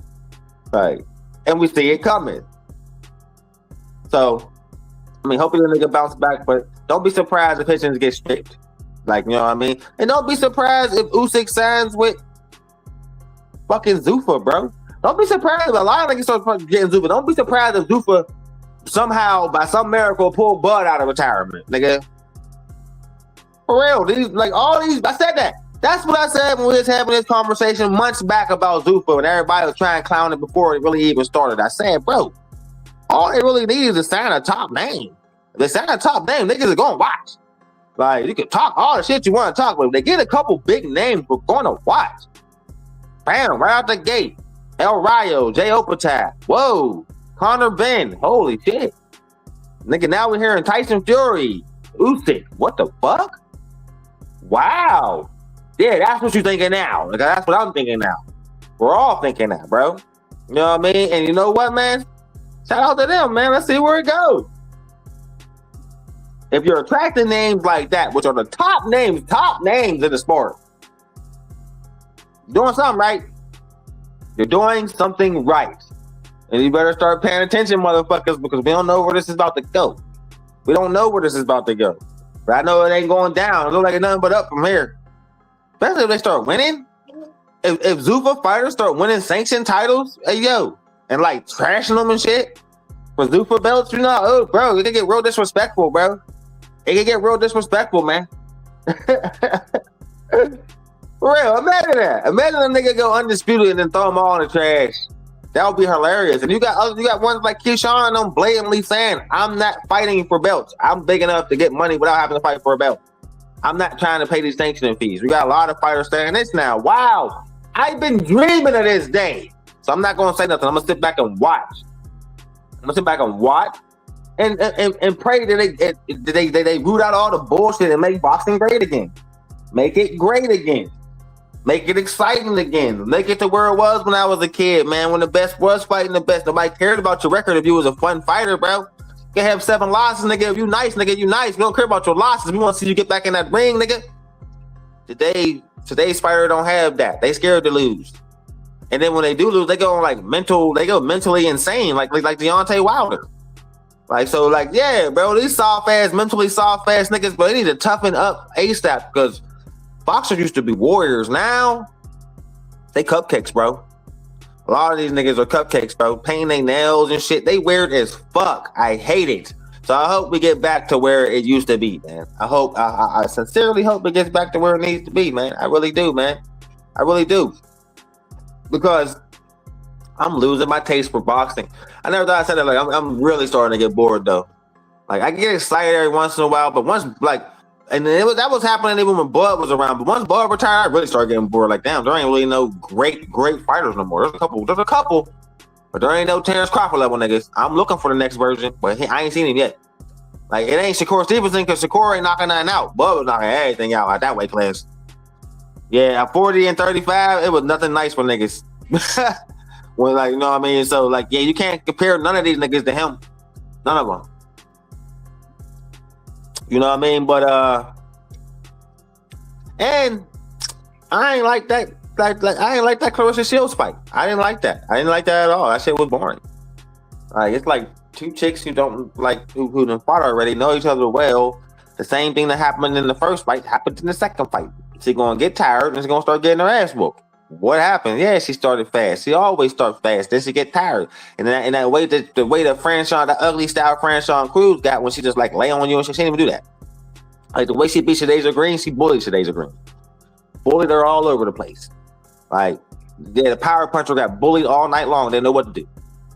Right. And we see it coming. So, I mean, hopefully the nigga bounce back, but don't be surprised if Hitchens get stripped. Like, you know what I mean? And don't be surprised if Usyk signs with fucking Zuffa, bro. Don't be surprised if a lot of niggas start getting Zuffa. Don't be surprised if Zuffa somehow, by some miracle, pull Bud out of retirement, nigga. For real, I said that. That's what I said when we was having this conversation months back about Zuffa and everybody was trying to clown it before it really even started. I said, bro, all they really need is to sign a top name. If they sign a top name, niggas are going to watch. Like, you can talk all the shit you want to talk, but if they get a couple big names, we're going to watch. Bam, right out the gate. El Rayo, Jay Opatai. Whoa. Conor Ben. Holy shit. Nigga, now we're hearing Tyson Fury. Usyk. What the fuck? Wow. Yeah, that's what you're thinking now. Like, that's what I'm thinking now. We're all thinking that, bro. You know what I mean? And you know what, man? Shout out to them, man. Let's see where it goes. If you're attracting names like that, which are the top names in the sport, you're doing something right. You're doing something right. And you better start paying attention, motherfuckers, because we don't know where this is about to go. We don't know where this is about to go. But I know it ain't going down. It looks like it's nothing but up from here. Especially if they start winning. If Zuffa fighters start winning sanctioned titles, hey, yo, and like trashing them and shit for Zuffa belts, you know, oh, bro, it can get real disrespectful, bro. It can get real disrespectful, man. For real, imagine that. Imagine a nigga go undisputed and then throw them all in the trash. That would be hilarious. And you got ones like Keyshawn and them blatantly saying, I'm not fighting for belts. I'm big enough to get money without having to fight for a belt. I'm not trying to pay these sanctioning fees. We got a lot of fighters saying this now. Wow, I've been dreaming of this day. So I'm not going to say nothing. I'm going to sit back and watch. And pray that they root out all the bullshit and make boxing great again. Make it great again. Make it exciting again. Make it to where it was when I was a kid, man. When the best was fighting the best. Nobody cared about your record if you was a fun fighter, bro. You can have 7 losses, nigga. If you nice, nigga, you nice. We don't care about your losses. We want to see you get back in that ring, nigga. Today's fighter don't have that. They scared to lose. And then when they do lose, they go mentally insane, like Deontay Wilder. These mentally soft ass niggas, but they need to toughen up ASAP because boxers used to be warriors. Now they cupcakes, bro. A lot of these niggas are cupcakes, bro. Painting their nails and shit. They weird as fuck. I hate it. So I hope we get back to where it used to be, man. I sincerely hope it gets back to where it needs to be, man. I really do, man. I really do. Because I'm losing my taste for boxing. I never thought I said that. Like, I'm really starting to get bored, though. Like, I get excited every once in a while, but once, like, and that was happening even when Bud was around. But once Bud retired, I really started getting bored. Like, damn, there ain't really no great fighters no more. There's a couple, but there ain't no Terrence Crawford level niggas. I'm looking for the next version, but I ain't seen him yet. Like, it ain't Shakur Stevenson, because Shakur ain't knocking nothing out. Bud was knocking everything out at that weight class. Yeah, at 40 and 35, it was nothing nice for niggas. Well, like, you know what I mean? So, like, yeah, you can't compare none of these niggas to him. None of them. You know what I mean? But and I ain't like that. Like I ain't like that Clarissa Shields fight. I didn't like that. I didn't like that at all. That shit was boring. Like, it's like two chicks who don't like who done fought already, know each other well. The same thing that happened in the first fight happened in the second fight. She's gonna get tired and she's gonna start getting her ass whooped. What happened? Yeah, she started fast. She always starts fast. Then she get tired. And that way, the way that the ugly style Franchon Cruz got when she just like lay on you and she didn't even do that. Like, the way she beat Shadeja Green, she bullied Shadeja Green. Bullied her all over the place. Like, yeah, the power puncher got bullied all night long. Didn't know what to do.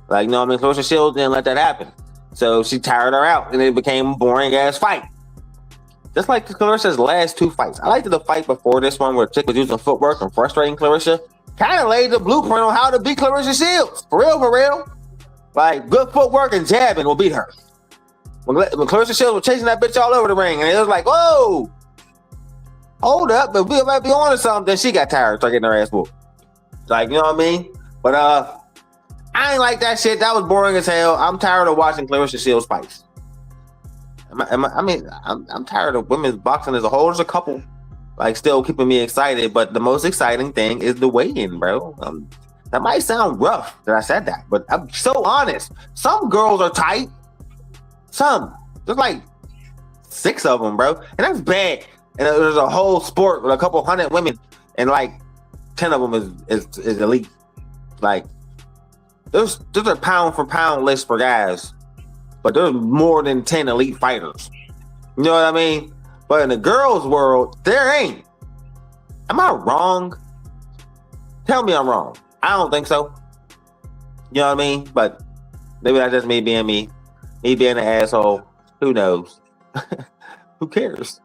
Like, you know what I mean? Clarissa Shields didn't let that happen. So she tired her out and it became a boring ass fight. Just like Clarissa's last two fights. I liked the fight before this one where Chick was using footwork and frustrating Clarissa. Kind of laid the blueprint on how to beat Clarissa Shields. For real. Like, good footwork and jabbing will beat her. When Clarissa Shields was chasing that bitch all over the ring, and it was like, whoa, hold up, but we might be on to something. Then she got tired, started getting her ass whooped. Like, you know what I mean? But I ain't like that shit. That was boring as hell. I'm tired of watching Clarissa Shields fights. I'm tired of women's boxing as a whole. There's a couple like still keeping me excited, but the most exciting thing is the weigh-in, bro. That might sound rough that I said that, but I'm so honest. Some girls are tight. Some. There's like 6 of them, bro, and that's bad. And there's a whole sport with a couple hundred women, and like 10 of them is elite. Like, there's a pound for pound list for guys. But there's more than 10 elite fighters. You know what I mean? But in the girls' world, there ain't. Am I wrong? Tell me I'm wrong. I don't think so. You know what I mean? But maybe that's just me being me. Me being an asshole. Who knows? Who cares?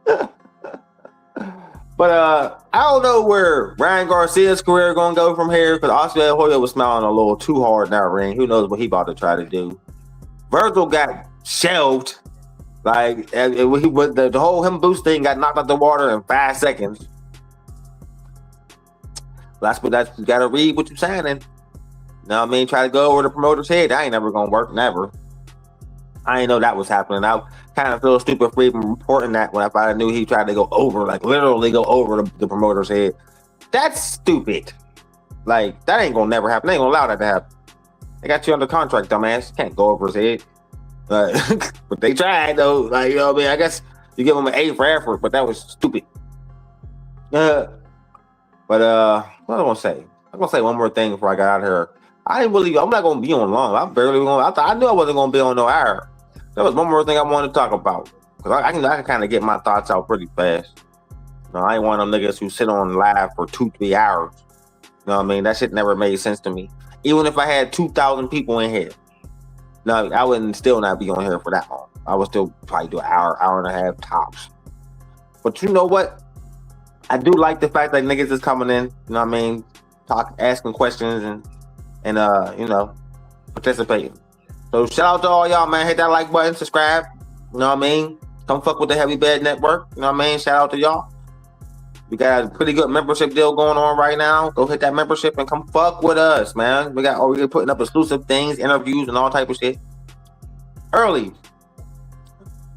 But I don't know where Ryan Garcia's career gonna go from here, because Oscar Hoya was smiling a little too hard in that ring. Who knows what he about to try to do? Virgil got shelved. Like, the whole him boost thing got knocked out the water in 5 seconds. That's you gotta read what you're signing. You know what I mean? Try to go over the promoter's head. That ain't never gonna work, never. I didn't know that was happening. I kind of feel stupid for even reporting that when I knew he tried to go over, like literally go over the promoter's head. That's stupid. Like, that ain't gonna never happen. They ain't gonna allow that to happen. They got you under contract, dumbass. Can't go over his head. But they tried, though. Like, you know what I mean? I guess you give them an A for effort, but that was stupid. But what am I gonna say? I'm gonna say one more thing before I got out of here. I'm not gonna be on long. I knew I wasn't gonna be on no hour. There was one more thing I wanted to talk about, because I can kind of get my thoughts out pretty fast. You know, I ain't one of them niggas who sit on live for 2-3 hours. You know what I mean? That shit never made sense to me. Even if I had 2,000 people in here, no, I wouldn't still not be on here for that long. I would still probably do an hour and a half tops. But you know what? I do like the fact that niggas is coming in, you know what I mean, asking questions and you know, participating. So shout out to all y'all, man. Hit that like button, subscribe. You know what I mean? Come fuck with the Heavy Bed Network. You know what I mean? Shout out to y'all. We got a pretty good membership deal going on right now. Go hit that membership and come fuck with us, man. We're putting up exclusive things, interviews, and all type of shit. Early.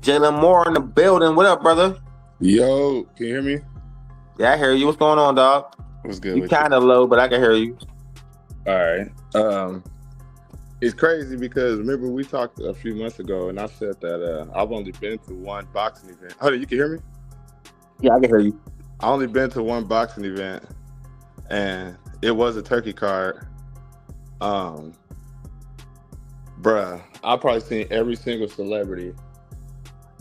Jalen Moore in the building. What up, brother? Yo, can you hear me? Yeah, I hear you. What's going on, dog? What's good? You kind of low, but I can hear you. All right. It's crazy because remember we talked a few months ago, and I said that I've only been to one boxing event. Hold on, you can hear me? Yeah, I can hear you. I only been to one boxing event, and it was a turkey card. Bruh, I probably seen every single celebrity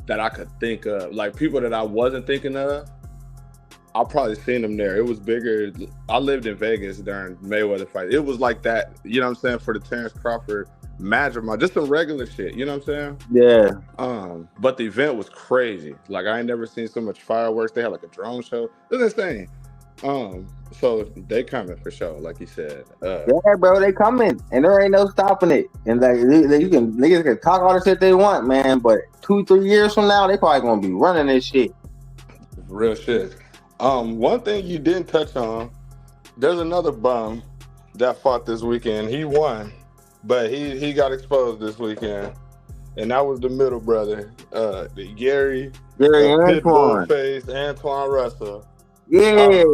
that I could think of. Like people that I wasn't thinking of, I probably seen them there. It was bigger. I lived in Vegas during Mayweather fight. It was like that, you know what I'm saying, for the Terrence Crawford Magic, just some regular shit, you know what I'm saying? Yeah. But the event was crazy. Like I ain't never seen so much fireworks. They had like a drone show. It was insane. So they coming for sure, like you said. Yeah, bro, they coming, and there ain't no stopping it. And like niggas can talk all the shit they want, man. But 2-3 years from now, they probably gonna be running this shit. Real shit. One thing you didn't touch on, there's another bum that fought this weekend. He won, but he got exposed this weekend, and that was the middle brother, Gary Antoine face Antoine Russell. Yeah,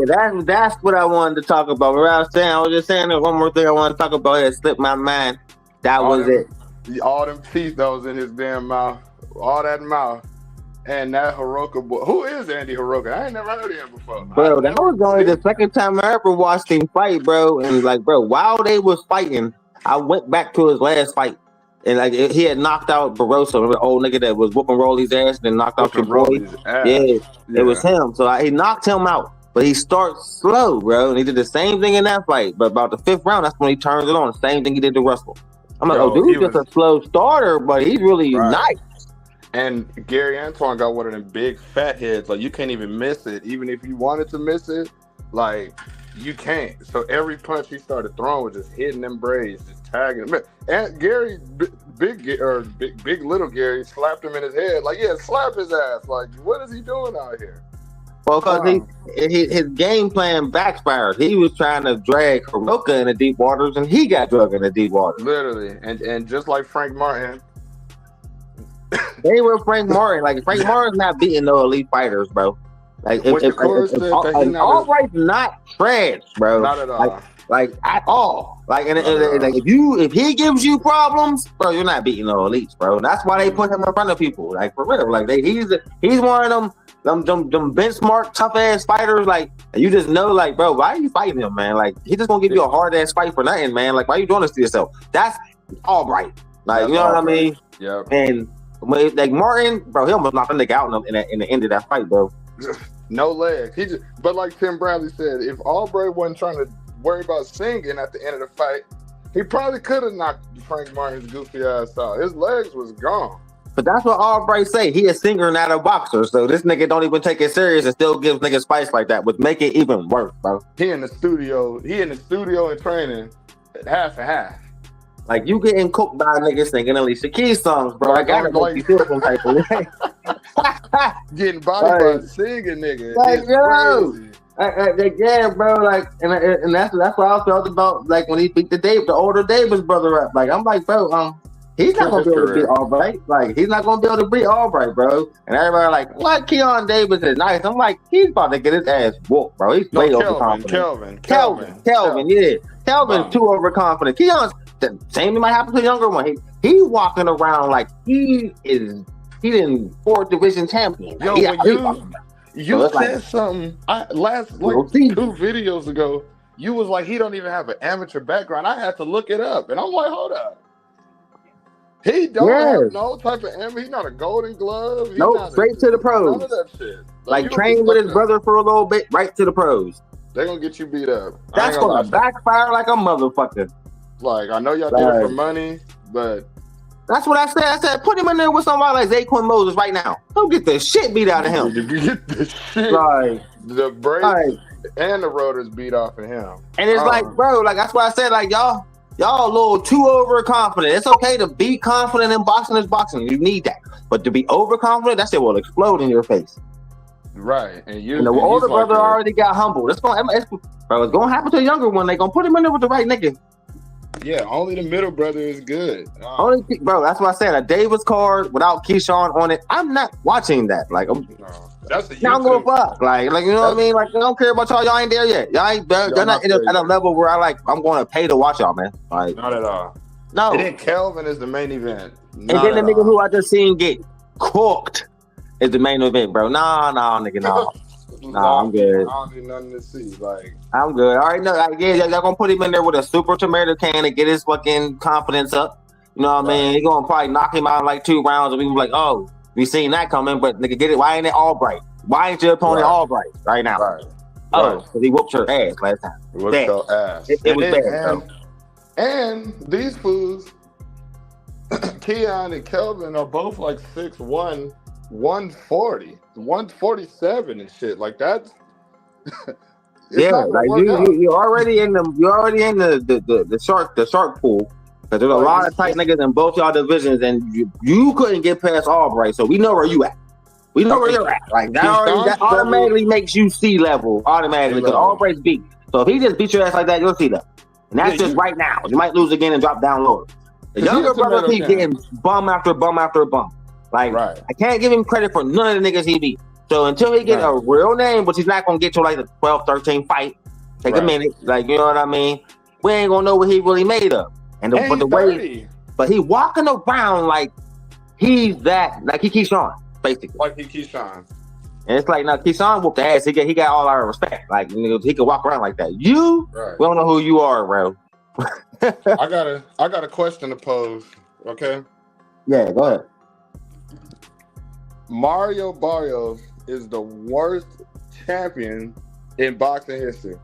that's what I wanted to talk about. What I was just saying there's one more thing I wanted to talk about. It slipped my mind. That was it. All them teeth that was in his damn mouth, all that mouth. And that Hiroka boy. Who is Andy Hiroka? I ain't never heard of him before. Bro, that was only the second time I ever watched him fight, bro. And like, bro, while they was fighting, I went back to his last fight. And like he had knocked out Barroso, the old nigga that was whooping Rolly's ass and then knocked out your boy. Yeah, it was him. So he knocked him out. But he starts slow, bro. And he did the same thing in that fight. But about the 5th round, that's when he turns it on. The same thing he did to Russell. I'm like, dude's just a slow starter, but he's really nice. And Gary Antoine got one of them big fat heads. Like, you can't even miss it. Even if you wanted to miss it, like, you can't. So every punch he started throwing was just hitting them braids, just tagging him. And Gary, big little Gary, slapped him in his head. Like, yeah, slap his ass. Like, what is he doing out here? Well, because his game plan backfired. He was trying to drag Hiroka in the deep waters, and he got dragged in the deep waters. Literally. And just like Frank Martin, they were Frank Martin. Like, Frank Martin's not beating no elite fighters, bro. Like, Albright's not trash, bro. Not at all. Like at all. Like, and if he gives you problems, bro, you're not beating no elites, bro. And that's why they put him in front of people. Like, for real. Like, he's one of them benchmark tough ass fighters. Like, and you just know, like, bro, why are you fighting him, man? Like, he just gonna give you a hard ass fight for nothing, man. Like, why are you doing this to yourself? That's Albright. Like, you know what I mean? Yeah. And like Martin, bro, he almost knocked the nigga out in the end of that fight, bro. No legs. But like Tim Bradley said, if Albright wasn't trying to worry about singing at the end of the fight, he probably could have knocked Frank Martin's goofy ass out. His legs was gone. But that's what Albright say. He a singer, not a boxer. So this nigga don't even take it serious and still gives niggas fights like that, which make it even worse, bro. He in the studio and training half and half. Like, you getting cooked by niggas singing Alicia Keys songs, bro. I gotta make you feel some type of way. Getting body by singing nigga. Like, yeah, bro. Like, and that's what I felt about, like, when he beat the older Davis brother up. Like, I'm like, bro, he's not gonna be able to beat Albright. Like, he's not gonna be able to beat Albright, bro. And everybody like, what? Keon Davis is nice. I'm like, he's about to get his ass whooped, bro. He's way overconfident. Kelvin, yeah. Kelvin's too overconfident. Keon's the same thing might happen to the younger one. He's walking around like he in 4th division champion. Yo, you said something 2 videos ago. You was like, he don't even have an amateur background. I had to look it up, and I'm like, hold up. He don't have no type of amateur. He's not a Golden Glove. Nope, straight to the pros. None of that shit. Like train with his brother for a little bit, right to the pros. They're gonna get you beat up. That's gonna backfire like a motherfucker. Like, I know y'all did it for money, but that's what I said. I said, put him in there with somebody like Zaquan Moses right now. He'll get the shit beat out of him. Get the shit. Like, the brakes and the rotors beat off of him. And it's like, bro, like, that's why I said, like, y'all a little too overconfident. It's okay to be confident in boxing is boxing. You need that. But to be overconfident, that shit will explode in your face. Right. And the older brother already got humbled. It's gonna happen to the younger one. They gonna put him in there with the right nigga. Yeah, only the middle brother is good. Bro, that's what I said. A Davis card without Keyshawn on it. I'm not watching that. Like, that's a I'm gonna fuck. Like, you know what I mean? Like, I don't care about y'all. Y'all ain't there yet. They're not at a level where I'm going to pay to watch y'all, man. Like, not at all. No. And then Kelvin is the main event. And then the nigga who I just seen get cooked is the main event, bro. Nah, nigga, nah. Nah, I'm good. I don't need nothing to see. Like, I'm good. All right, no, yeah, y'all gonna put him in there with a super tomato can to get his fucking confidence up. You know what I mean? He gonna probably knock him out in like 2 rounds, and we be like, oh, we seen that coming, but nigga, get it? Why ain't it Albright? Why ain't your opponent Albright right now? Right. Oh, because he whooped your ass last time. Whooped your ass. It was bad, bro. And these fools, Keon and Kelvin, are both like 6'1", 140, 147 and shit. Like that's yeah, like you're already in the shark pool. Because there's a lot of tight niggas in both y'all divisions, and you couldn't get past Albright, so we know where you at. We know where you're at. Like that automatically makes you C level automatically because Albright's beat. So if he just beat your ass like that, you'll see that. And that's just right now. You might lose again and drop down lower. The younger brother keep getting bum after bum after bum. Like I can't give him credit for none of the niggas he beat. So until he get a real name, which he's not gonna get to like the 12, 13 fight, take a minute. Like you know what I mean? We ain't gonna know what he really made of. And but he walking around like he's that, like he Keyshawn, basically. Like he Keyshawn. And it's like, now Keyshawn whooped the ass. He got all our respect. Like, you know, he could walk around like that. We don't know who you are, bro. I got a question to pose. Okay. Yeah, go ahead. Mario Barrios is the worst champion in boxing history.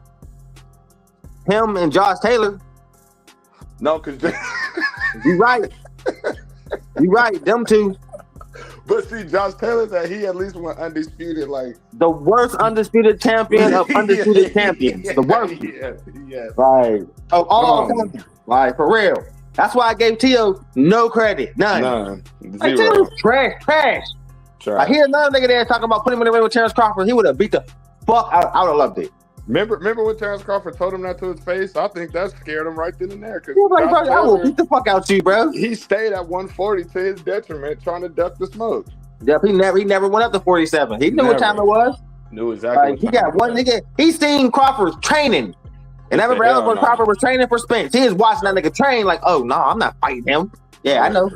Him and Josh Taylor. No, because you right. You right. Them two. But see, Josh Taylor said he at least went undisputed. Like the worst undisputed champion of undisputed champions. The worst. Yes. Like of all time. Like for real. That's why I gave Tio no credit. None. Like, Tio's trash. I hear another nigga there talking about putting him in the ring with Terrence Crawford. He would have beat the fuck out. I would have loved it. Remember when Terrence Crawford told him that to his face? I think that scared him right then and there. He was like, bro, I will beat the fuck out you, bro. He stayed at 140 to his detriment, trying to duck the smoke. Yep, he never went up to 47. He knew what time it was. Knew exactly. Like, he got one nigga. He seen Crawford training, and I remember when Crawford was training for Spence. He was watching that nigga train. Like, oh no, I'm not fighting him. Yeah, I know,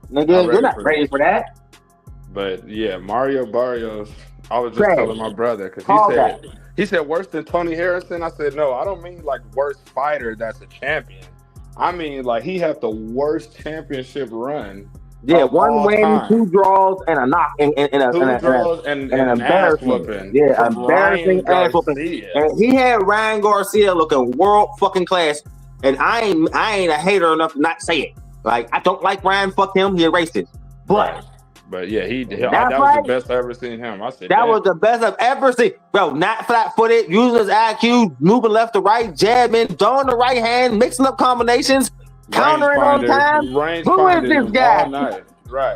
nigga, you're not ready for that. But yeah, Mario Barrios. I was just telling my brother because he said worse than Tony Harrison. I said no, I don't mean like worst fighter that's a champion. I mean like he had the worst championship run. Yeah, 1 win, 2 draws, and a knock, and an embarrassing whooping. Yeah, embarrassing ass whooping. And he had Ryan Garcia looking world fucking class. And I ain't a hater enough to not say it. Like I don't like Ryan. Fuck him. He a racist. But yeah, that was the best I've ever seen him. I said that was the best I've ever seen, bro. Not flat-footed, using his IQ, moving left to right, jabbing, throwing the right hand, mixing up combinations, countering on time. Who is this guy? All night, right?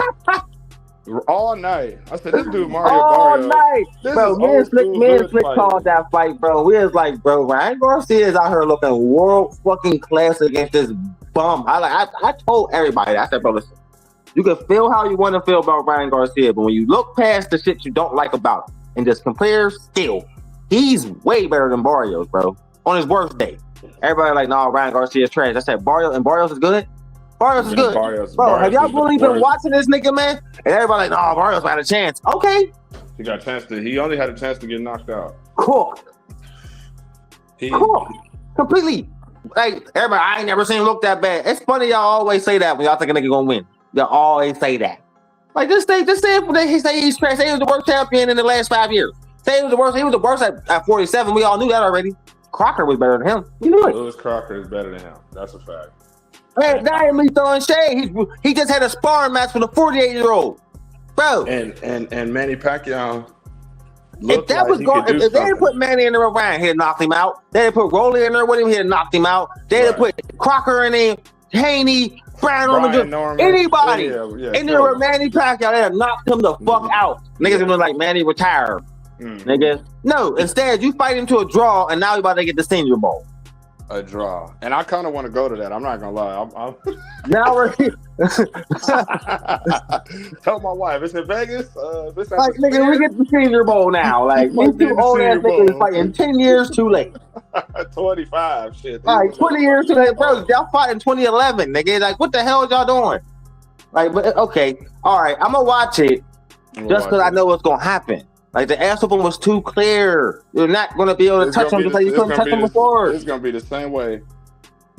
All night. I said this dude Mario all Barrios. Night, bro. Me and Slick called that fight, bro. We was like, bro, Ryan Garcia is out here looking world fucking class against this bum. I told everybody. I said, bro, listen. You can feel how you want to feel about Ryan Garcia, but when you look past the shit you don't like about him and just compare skill, he's way better than Barrios, bro. On his worst day. Everybody like, no, Ryan Garcia is trash. I said, Barrios is good? Barrios is good. Have y'all really been watching this nigga, man? And everybody like, no, Barrios had a chance. Okay. He only had a chance to get knocked out. Cool. Completely. Like, everybody, I ain't never seen him look that bad. It's funny y'all always say that when y'all think a nigga gonna win. They always say that. Like just say if he say he's trash. Say he was the worst champion in the last 5 years. Say he was the worst. He was the worst at 47. We all knew that already. Crocker was better than him. You knew it. Lewis Crocker is better than him. That's a fact. Man, that ain't me throwing shade. He just had a sparring match with a 48-year-old, bro. And Manny Pacquiao. If that was going, if they didn't put Manny in there with Ryan, he'd have knocked him out. They didn't put Rolly in there with him, he'd have knocked him out. They didn't put Crocker in there, Haney. Brian Norman, anybody in there with Manny Pacquiao, they have knocked him the fuck out. Niggas gonna like Manny retired. Niggas. No, instead you fight him to a draw, and now you about to get the Senior Bowl. A draw, and I kind of want to go to that. I'm not gonna lie. Now we're tell my wife it's in Vegas. Like nigga, we get the Senior Bowl now. Like these two old ass niggas fighting 10 years too late. 25 shit. Like 20 years too late, bro. Y'all fought in 2011, nigga. Like what the hell is y'all doing? Like, but okay, all right. I'm gonna watch it just because I know what's gonna happen. Like the ass whooping was too clear. You're not gonna be able to touch him because you couldn't touch him before. It's gonna be the same way.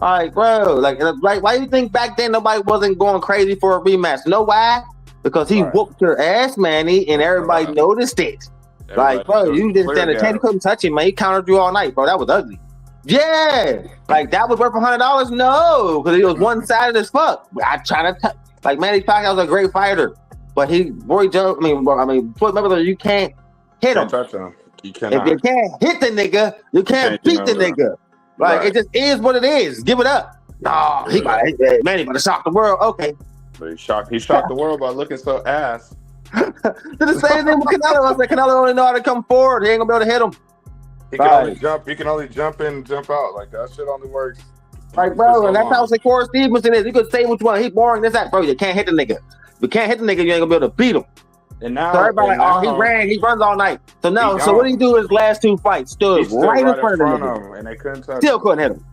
Like, bro, like, why do you think back then nobody wasn't going crazy for a rematch? Know why? Because he whooped your ass, Manny, and everybody noticed it. Like, bro, you didn't stand a chance. You couldn't touch him, man. He countered you all night, bro. That was ugly. Yeah, like that was worth $100. No, because he was one sided as fuck. I try to like Manny Pacquiao was a great fighter, but Floyd Mayweather, you can't hit him. Touch him. You cannot. If you can't hit the nigga, you can't beat the nigga. Like it just is what it is. Give it up. No, Manny about to shock the world. Okay, but he shocked the world by looking so ass. Did the same thing with Canelo. I said Canelo only know how to come forward. He ain't gonna be able to hit him. He can only jump. He can only jump in and jump out. Like that shit only works. Like, bro, and that's how Shakur Stevenson is. You could say what you want. He's boring. This, that, bro. You can't hit the nigga. If you can't hit the nigga, you ain't gonna be able to beat him. And now, so everybody, he runs all night. So now, what did he do his last two fights? Stood right in front of him, and they couldn't touch. Still couldn't hit him.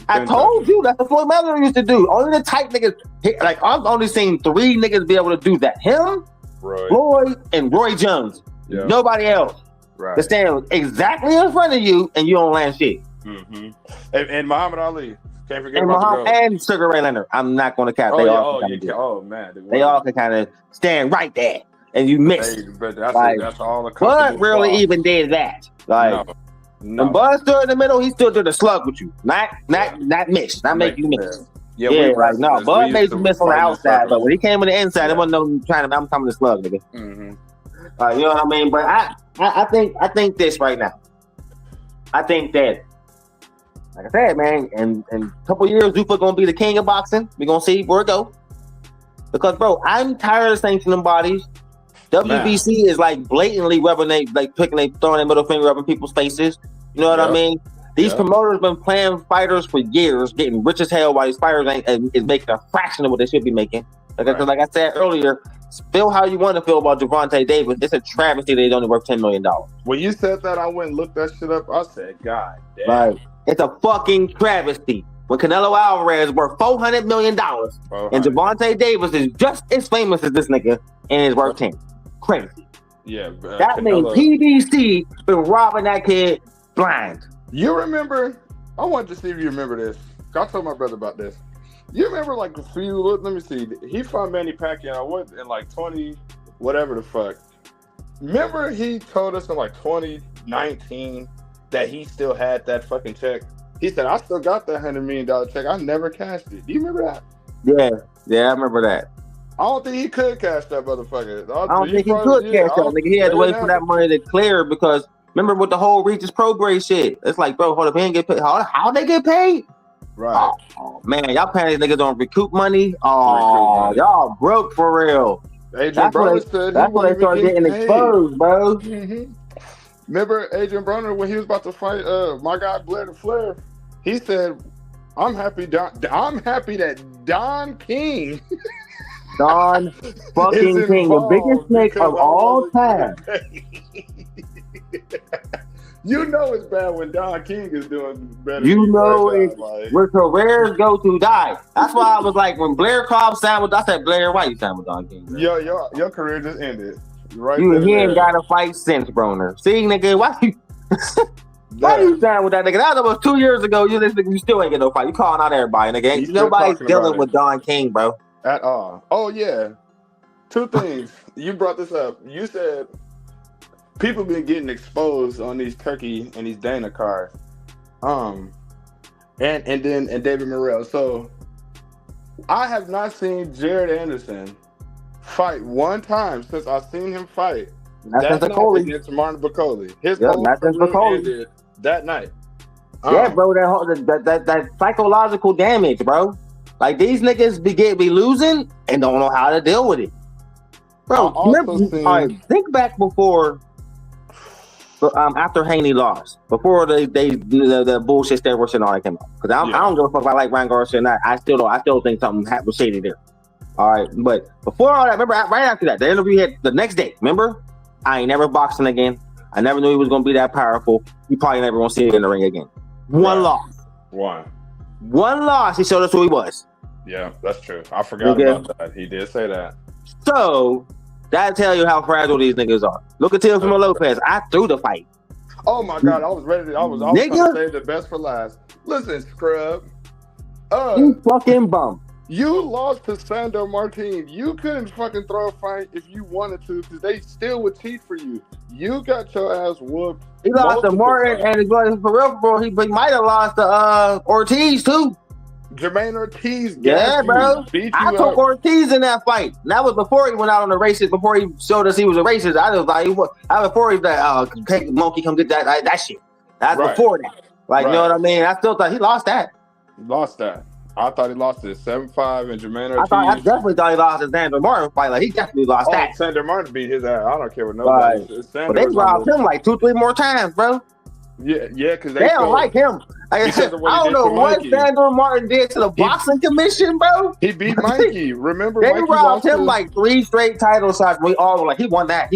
I told you that's what Floyd Mayweather used to do. Only the tight niggas. Like I've only seen 3 niggas be able to do that. Him, Floyd, and Roy Jones. Yeah. Nobody else. Right. To stand exactly in front of you and you don't land shit. Mm-hmm. And Muhammad Ali. Can't forget and about and Sugar Ray Leonard. I'm not going to cap. They all can kind of stand right there and you miss. But that's all the Bud really even did that. Like when Bud stood in the middle, he stood to the slug with you. Not miss. Not make you miss. Yeah, like no, Bud made you miss on the outside, but when he came on the inside, it wasn't no trying to. I'm talking the slug, nigga. Mm-hmm. You know what I mean? But I think this right now. I think that, like I said, man, in a couple of years, Zuffa gonna be the king of boxing. We're gonna see where it go. Because, bro, I'm tired of sanctioning bodies. WBC is like blatantly throwing their middle finger up in people's faces. You know what I mean? These promoters been playing fighters for years, getting rich as hell while these fighters is making a fraction of what they should be making. Like I said earlier, feel how you want to feel about Gervonta Davis. It's a travesty that he's only worth $10 million. When you said that, I went and looked that shit up. I said, God damn. Right. It's a fucking travesty. When Canelo Alvarez is worth $400 million and Gervonta Davis is just as famous as this nigga and is worth 10. Crazy. Yeah. That means PBC been robbing that kid blind. You remember? I wanted to see if you remember this. I told my brother about this. You remember like a few? Let me see. He fought Manny Pacquiao in like 20 whatever the fuck. Remember he told us in like 2019 that he still had that fucking check. He said, "I still got that $100 million check. I never cashed it." Do you remember that? Yeah, I remember that. I don't think he could cash that motherfucker. I don't think he could cash that nigga. He had to wait for that money to clear because. Remember with the whole Regis Prograde shit? It's like, bro, hold up, he didn't get paid. How they get paid? Right. Oh, man, y'all paying these niggas on recoup money? Oh, y'all broke for real. Adrian Broner said that's when they started getting exposed, bro. Mm-hmm. Remember Adrian Broner when he was about to fight my guy Blair the Flair? He said, I'm happy that Don King Don fucking King, the biggest snake of all time. You know it's bad when Don King is doing better. You know it's where careers go to die. That's why I was like, when Blair Cobb signed with, I said, Blair, why you signed with Don King? Your career just ended. Right. He ain't got to fight since, Broner. See, nigga, why you sign with that nigga? That was 2 years ago. You still ain't get no fight. You calling out everybody, nigga. Nobody's dealing with Don King, bro. At all. Oh, yeah. 2 things. You brought this up. You said people been getting exposed on these Turkey and these Dana cards. And David Morrell. So I have not seen Jared Anderson fight one time since I've seen him fight. That's against Martin Bacoli. His whole career ended that night. Yeah, bro, that psychological damage, bro. Like these niggas be losing and don't know how to deal with it. Bro, think back before after Haney lost, before the bullshit Star Wars and all that came out. Because I don't give a fuck if I like Ryan Garcia or not. I still think something was shady there. All right, but before all that, remember right after that, the interview had the next day. Remember, I ain't never boxing again. I never knew he was gonna be that powerful. You probably never gonna see it in the ring again. One loss. One loss. He showed us who he was. Yeah, that's true. I forgot about that. He did say that. So that tell you how fragile these niggas are. Look at Teofimo Lopez. I threw the fight. Oh my God, I was ready. I was trying to save the best for last. Listen, scrub. You fucking bum. You lost to Sandor Martin. You couldn't fucking throw a fight if you wanted to, because they still would cheat for you. You got your ass whooped. He lost to Martin, and for real, he might have lost to Ortiz too. Jermaine Ortiz, bro. I took Ortiz in that fight. And that was before he went out on the races. Before he showed us he was a racist. I was like, before he like, monkey, come get that shit. That's before that. Like, you know what I mean? I still thought he lost that. Lost that. I thought he lost it 7-5, and Jermaine Ortiz. I definitely thought he lost his Sandor Martin fight. Like, he definitely lost that. Sandor Martin beat his ass. I don't care what nobody says. But they robbed him like 2-3 more times, bro. Yeah, because they don't like him. Like I said, I don't know what Sandor Martin did to the boxing commission, bro. He beat Mikey. Remember, they robbed him like 3 straight title shots. We all were like, he won that.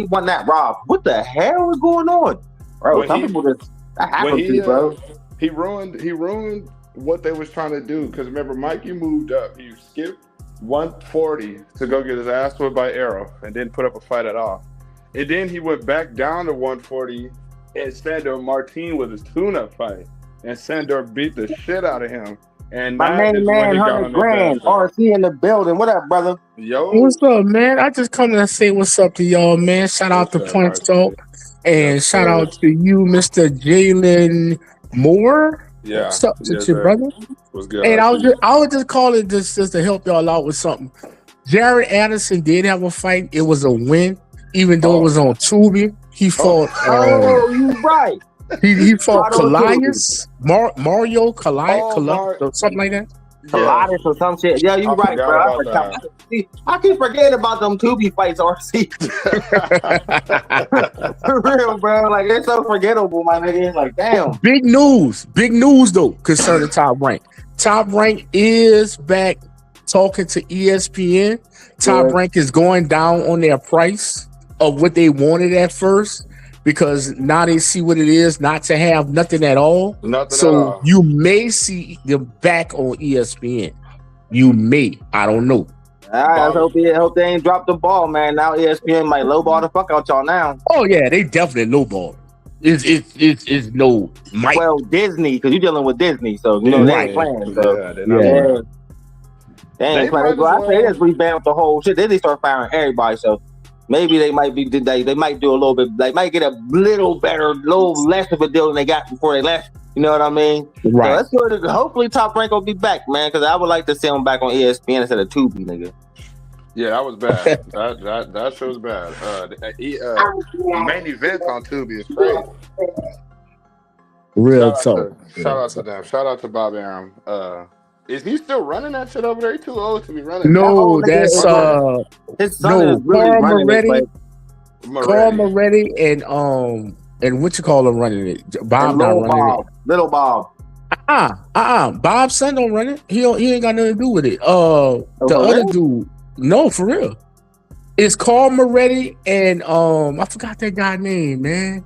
Rob. What the hell was going on, bro? Some people just that happened to you, bro. He ruined what they was trying to do, because remember, Mikey moved up. He skipped 140 to go get his ass whipped by Arrow and didn't put up a fight at all. And then he went back down to 140, and Sandor Martin was his tune-up fight. And Sandor beat the shit out of him. And my main man, 100 grand, RC in the building. What up, brother? Yo. What's up, man? I just come to say what's up to y'all, man. Shout out to Punch Talk. And shout out to you, Mr. Jalen Moore. Yeah. What's up to your brother? What's good? And I was just calling just to help y'all out with something. Jared Anderson did have a fight. It was a win, even though it was on Tubi. He fought. You right. He fought Callias, Mario Callias, something like that. Callias or some shit. Yeah, you right, bro. I keep forgetting about them Tubi fights, RC. For real, bro. Like, it's so forgettable, my nigga. Like, damn. Big news though, concerning Top Rank. Top Rank is back talking to ESPN. Top Rank is going down on their price of what they wanted at first, because now they see what it is not to have nothing at all. So you may see them back on ESPN. You may. I don't know. All right, I hope they ain't dropped the ball, man. Now ESPN might lowball the fuck out y'all now. Oh yeah, they definitely lowball. It's no might. Well, Disney, because you're dealing with Disney, so you know they ain't playing. So. They ain't playing. I say they just revamped the whole shit. Then they start firing everybody. So maybe they might be. They might do a little bit. They might get a little better, little less of a deal than they got before they left. You know what I mean? Right. So let's go. Hopefully, Top Rank will be back, man. Because I would like to see them back on ESPN instead of Tubi, nigga. Yeah, that was bad. that shit was bad. Main event on Tubi is crazy. Real talk. Shout out to them. Shout out to Bob Arum. Is he still running that shit over there? He's too old to be running. No, that's his son is really running Carl Moretti and what you call him running it? Bob not running it. Little Bob. Bob's son don't run it. He ain't got nothing to do with it. The other dude. No, for real. It's Carl Moretti and I forgot that guy's name, man.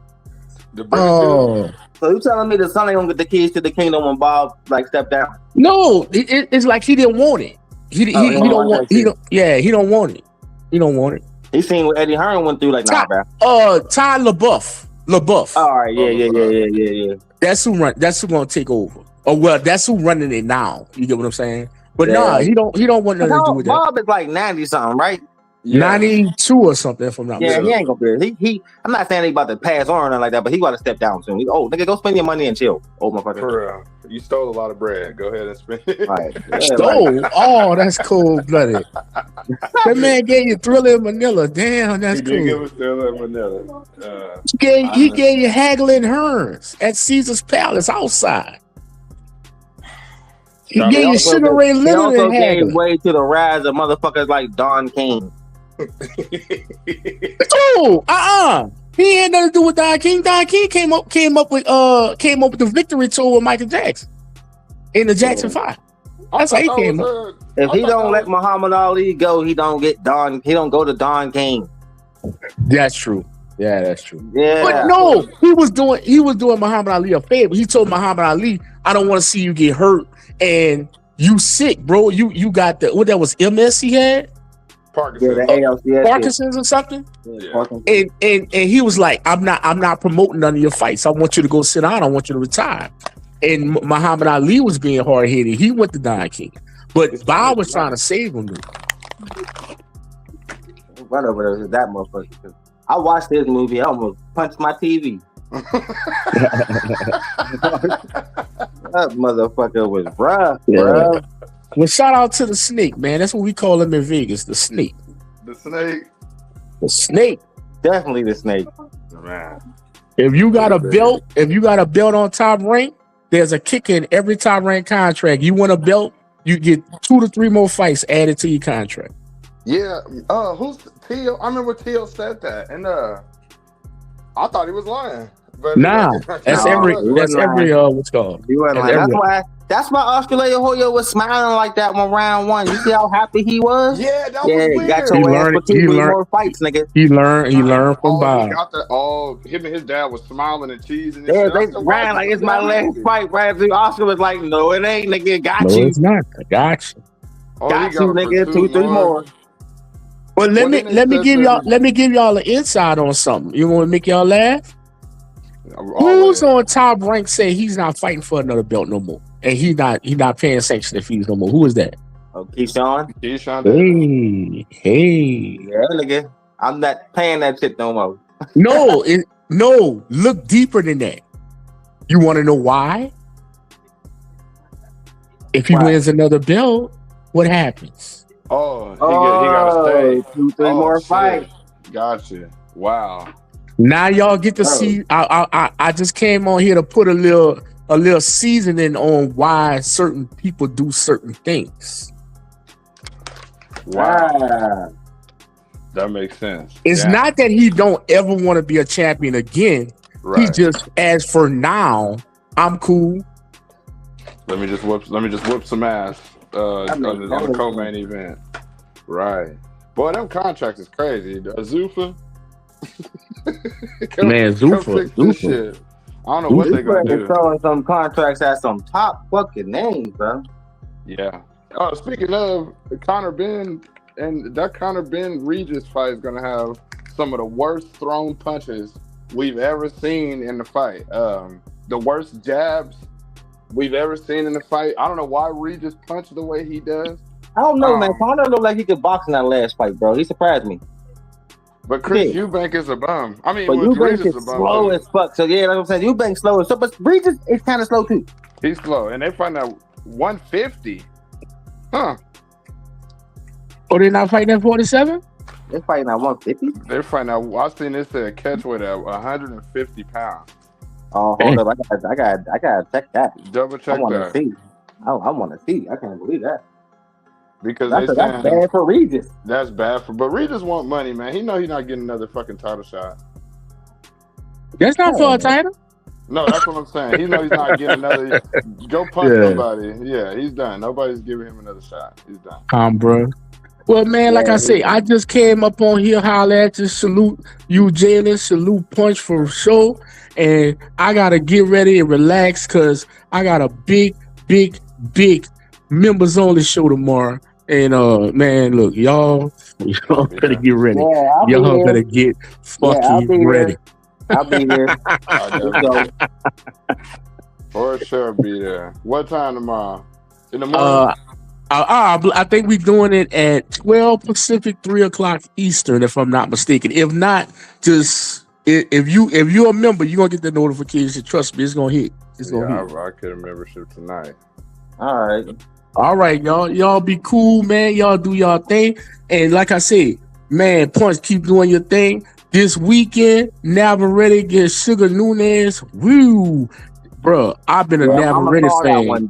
So you telling me the son ain't gonna get the keys to the kingdom when Bob like stepped down? No, it's like he didn't want it. He don't want it. He don't want it. He don't want it. He seen what Eddie Hearn went through, like Ty LaBeouf. All right, yeah. That's who gonna take over. That's who running it now. You get what I'm saying? But he don't want nothing to do with that. Bob is like 90 something, right? Yeah. 92 or something, if I'm not mistaken. He ain't gonna be. He I'm not saying he about to pass on or nothing like that, but he got to step down soon. Nigga, go spend your money and chill. Old motherfucker. For real. You stole a lot of bread. Go ahead and spend it. Right. Stole? Oh, that's cold-blooded. That man gave you Thriller in Manila. Damn, that's cool. He did give us Thriller in Manila. He gave you Hagler and Hearns at Caesar's Palace outside. He gave you Sugar Ray Leonard and Hagler. Gave way to the rise of motherfuckers like Don King. He had nothing to do with Don King. Don King came up with the victory tour with Michael Jackson in the Jackson 5. That's how he came up. If he don't let Muhammad Ali go, he don't go to Don King. That's true. Yeah, that's true. Yeah. But no, he was doing Muhammad Ali a favor. He told Muhammad Ali, I don't want to see you get hurt and you sick, bro. You got what that was MS he had? Parkinson's or something. Yeah. And he was like, I'm not promoting none of your fights. I want you to go sit down. I want you to retire. and Muhammad Ali was being hard headed. He went to Don King, but Bob was trying to save him. Right over there is that motherfucker. I watched this movie. I almost punched my TV. That motherfucker was rough, bro. Well, shout out to the snake, man. That's what we call him in Vegas, the snake. The snake. The snake. Definitely the snake. Man. If you got a belt, on Top Rank, there's a kicker in every Top Rank contract. You want a belt, you get 2 to 3 more fights added to your contract. Yeah. Who's Tio? I remember Tio said that, and I thought he was lying. But Nah, that's every what's called. You weren't lying. That's why Australia Hoya was smiling like that when round 1. You see how happy he was? Yeah, that was weird. Got your ass for 2 more fights, nigga. He learned from Bob. Him and his dad was smiling and cheesing. Yeah, they ran like it's my last fight. Right? Oscar was like, "No, it ain't, nigga. Got you. It's not. I got you. Got you, nigga. 2, 3 more." Well, let me give y'all an insight on something. You want to make y'all laugh? Who's on Top Rank say he's not fighting for another belt no more, and he not paying sanction fees no more? Who is that? Oh, Keyshawn. Hey. Yeah, nigga. I'm not paying that shit no more. No. Look deeper than that. You want to know why? If he wins another belt, what happens? Oh, he got to stay 2, 3 more fights. Gotcha. Wow. Now y'all get to see. I just came on here to put a little seasoning on why certain people do certain things. Wow. That makes sense. It's not that he don't ever want to be a champion again. Right. He just, as for now, I'm cool. Let me just whip some ass on the co-main event. Right. Boy, them contracts is crazy. Zuffa. Zuffa. I don't know what they're gonna do. Throwing some contracts at some top fucking names, bro. Yeah. Oh, speaking of Conor Ben, and that Conor Ben Regis fight is gonna have some of the worst thrown punches we've ever seen in the fight. The worst jabs we've ever seen in the fight. I don't know why Regis punched the way he does. I don't know, man. Conor looked like he could box in that last fight, bro. He surprised me. But Chris Eubank is a bum. I mean, but Eubank is slow too. as fuck. So yeah, like I'm saying, Eubank slow as fuck. But Regis is kind of slow too. He's slow, and they find out 150. Huh? Oh, they're not fighting at 47? They're fighting at 150. They're fighting out. I seen this at catch weight at 150 pounds. Oh, hold up! I gotta check that. Double check that. I want to see. I can't believe that. Because that's bad for Regis. That's bad but Regis want money, man. He know he's not getting another fucking title shot. That's not for a title. No, that's what I'm saying. He know he's not getting another. Go punch somebody. Yeah, he's done. Nobody's giving him another shot. He's done. Bro. Well, man, like I say, I just came up on here, holler at you, salute you, Jalen, salute Punch for show, and I gotta get ready and relax because I got a big members only show tomorrow. And man, look, y'all better get ready. Yeah, y'all better get fucking ready. I'll be here. For sure, be there. What time tomorrow? In the morning. I think we're doing it at 12 Pacific, 3 o'clock Eastern, if I'm not mistaken. If not, just if you're a member, you're gonna get the notification. Trust me, it's gonna hit. It's gonna hit. I get a membership tonight. All right, y'all. Y'all be cool, man. Y'all do y'all thing. And like I said, man, Punch, keep doing your thing. This weekend, Navarrete against Sugar Nunez. Woo! Bro, I've been a Navarrete fan. I'm going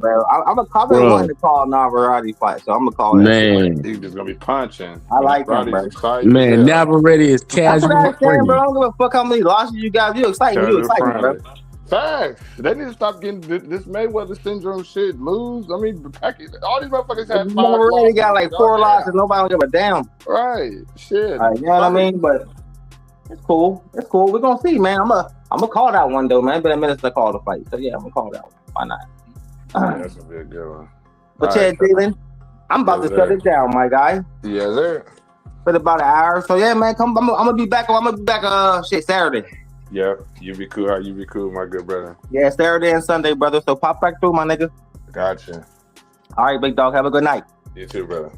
to call Navarrete fight, so I'm going to call that. Man. He's just going to be punching. I like him, bro. Man, Navarrete is casual. Bro, I don't give a fuck how many losses you got. You excited, bro. Facts. They need to stop getting this Mayweather syndrome shit. Lose. I mean, all these motherfuckers have 5 losses. Got like 4 losses. Nobody don't give a damn. Right. Shit. You know what I mean? But it's cool. It's cool. We're gonna see, man. I'm gonna call that one though, man. It's been a minute to call the fight. So yeah, I'm gonna call that one. Why not? That's a big good one. But yeah, Dylan, I'm about to shut it down, my guy. Yeah, there. For about an hour. So yeah, man, I'm gonna be back. I'm gonna be back Saturday. Yeah, you be cool. You be cool, my good brother. Yeah, Saturday and Sunday, brother. So pop back through, my nigga. Gotcha. All right, big dog. Have a good night. You too, brother.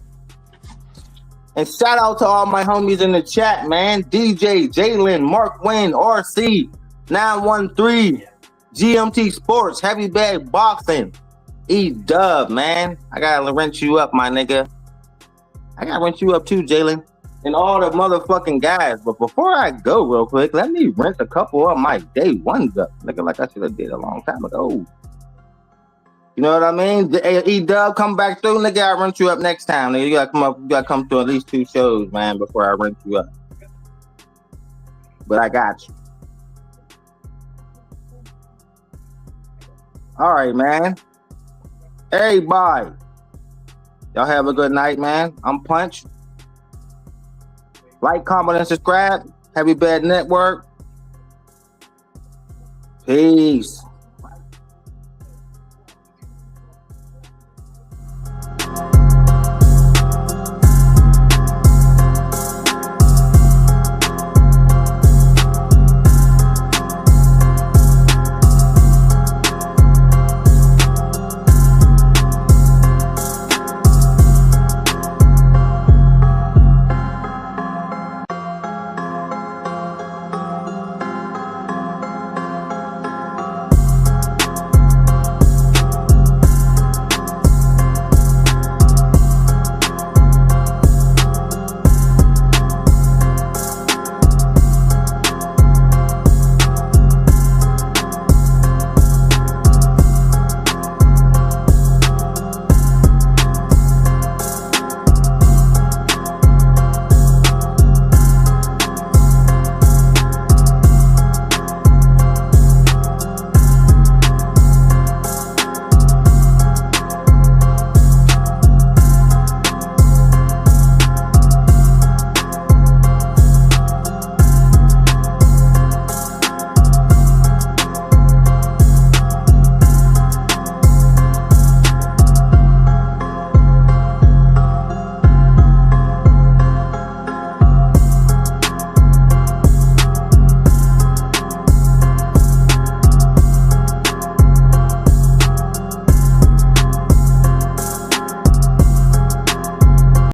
And shout out to all my homies in the chat, man. DJ, Jalen, Mark Wayne, RC, 913, GMT Sports, Heavy Bag Boxing, E-Dub, man. I gotta rent you up, my nigga. I gotta rent you up too, Jalen. And all the motherfucking guys. But before I go real quick, let me rent a couple of my day ones up. Nigga, like I should have did a long time ago. You know what I mean? E-Dub, come back through, nigga. I rent you up next time. Nigga, you gotta come up. You gotta come to at least 2 shows, man, before I rent you up. But I got you. All right, man. Everybody, y'all have a good night, man. I'm Punch. Like, comment, and subscribe. Heavy Bad Network. Peace.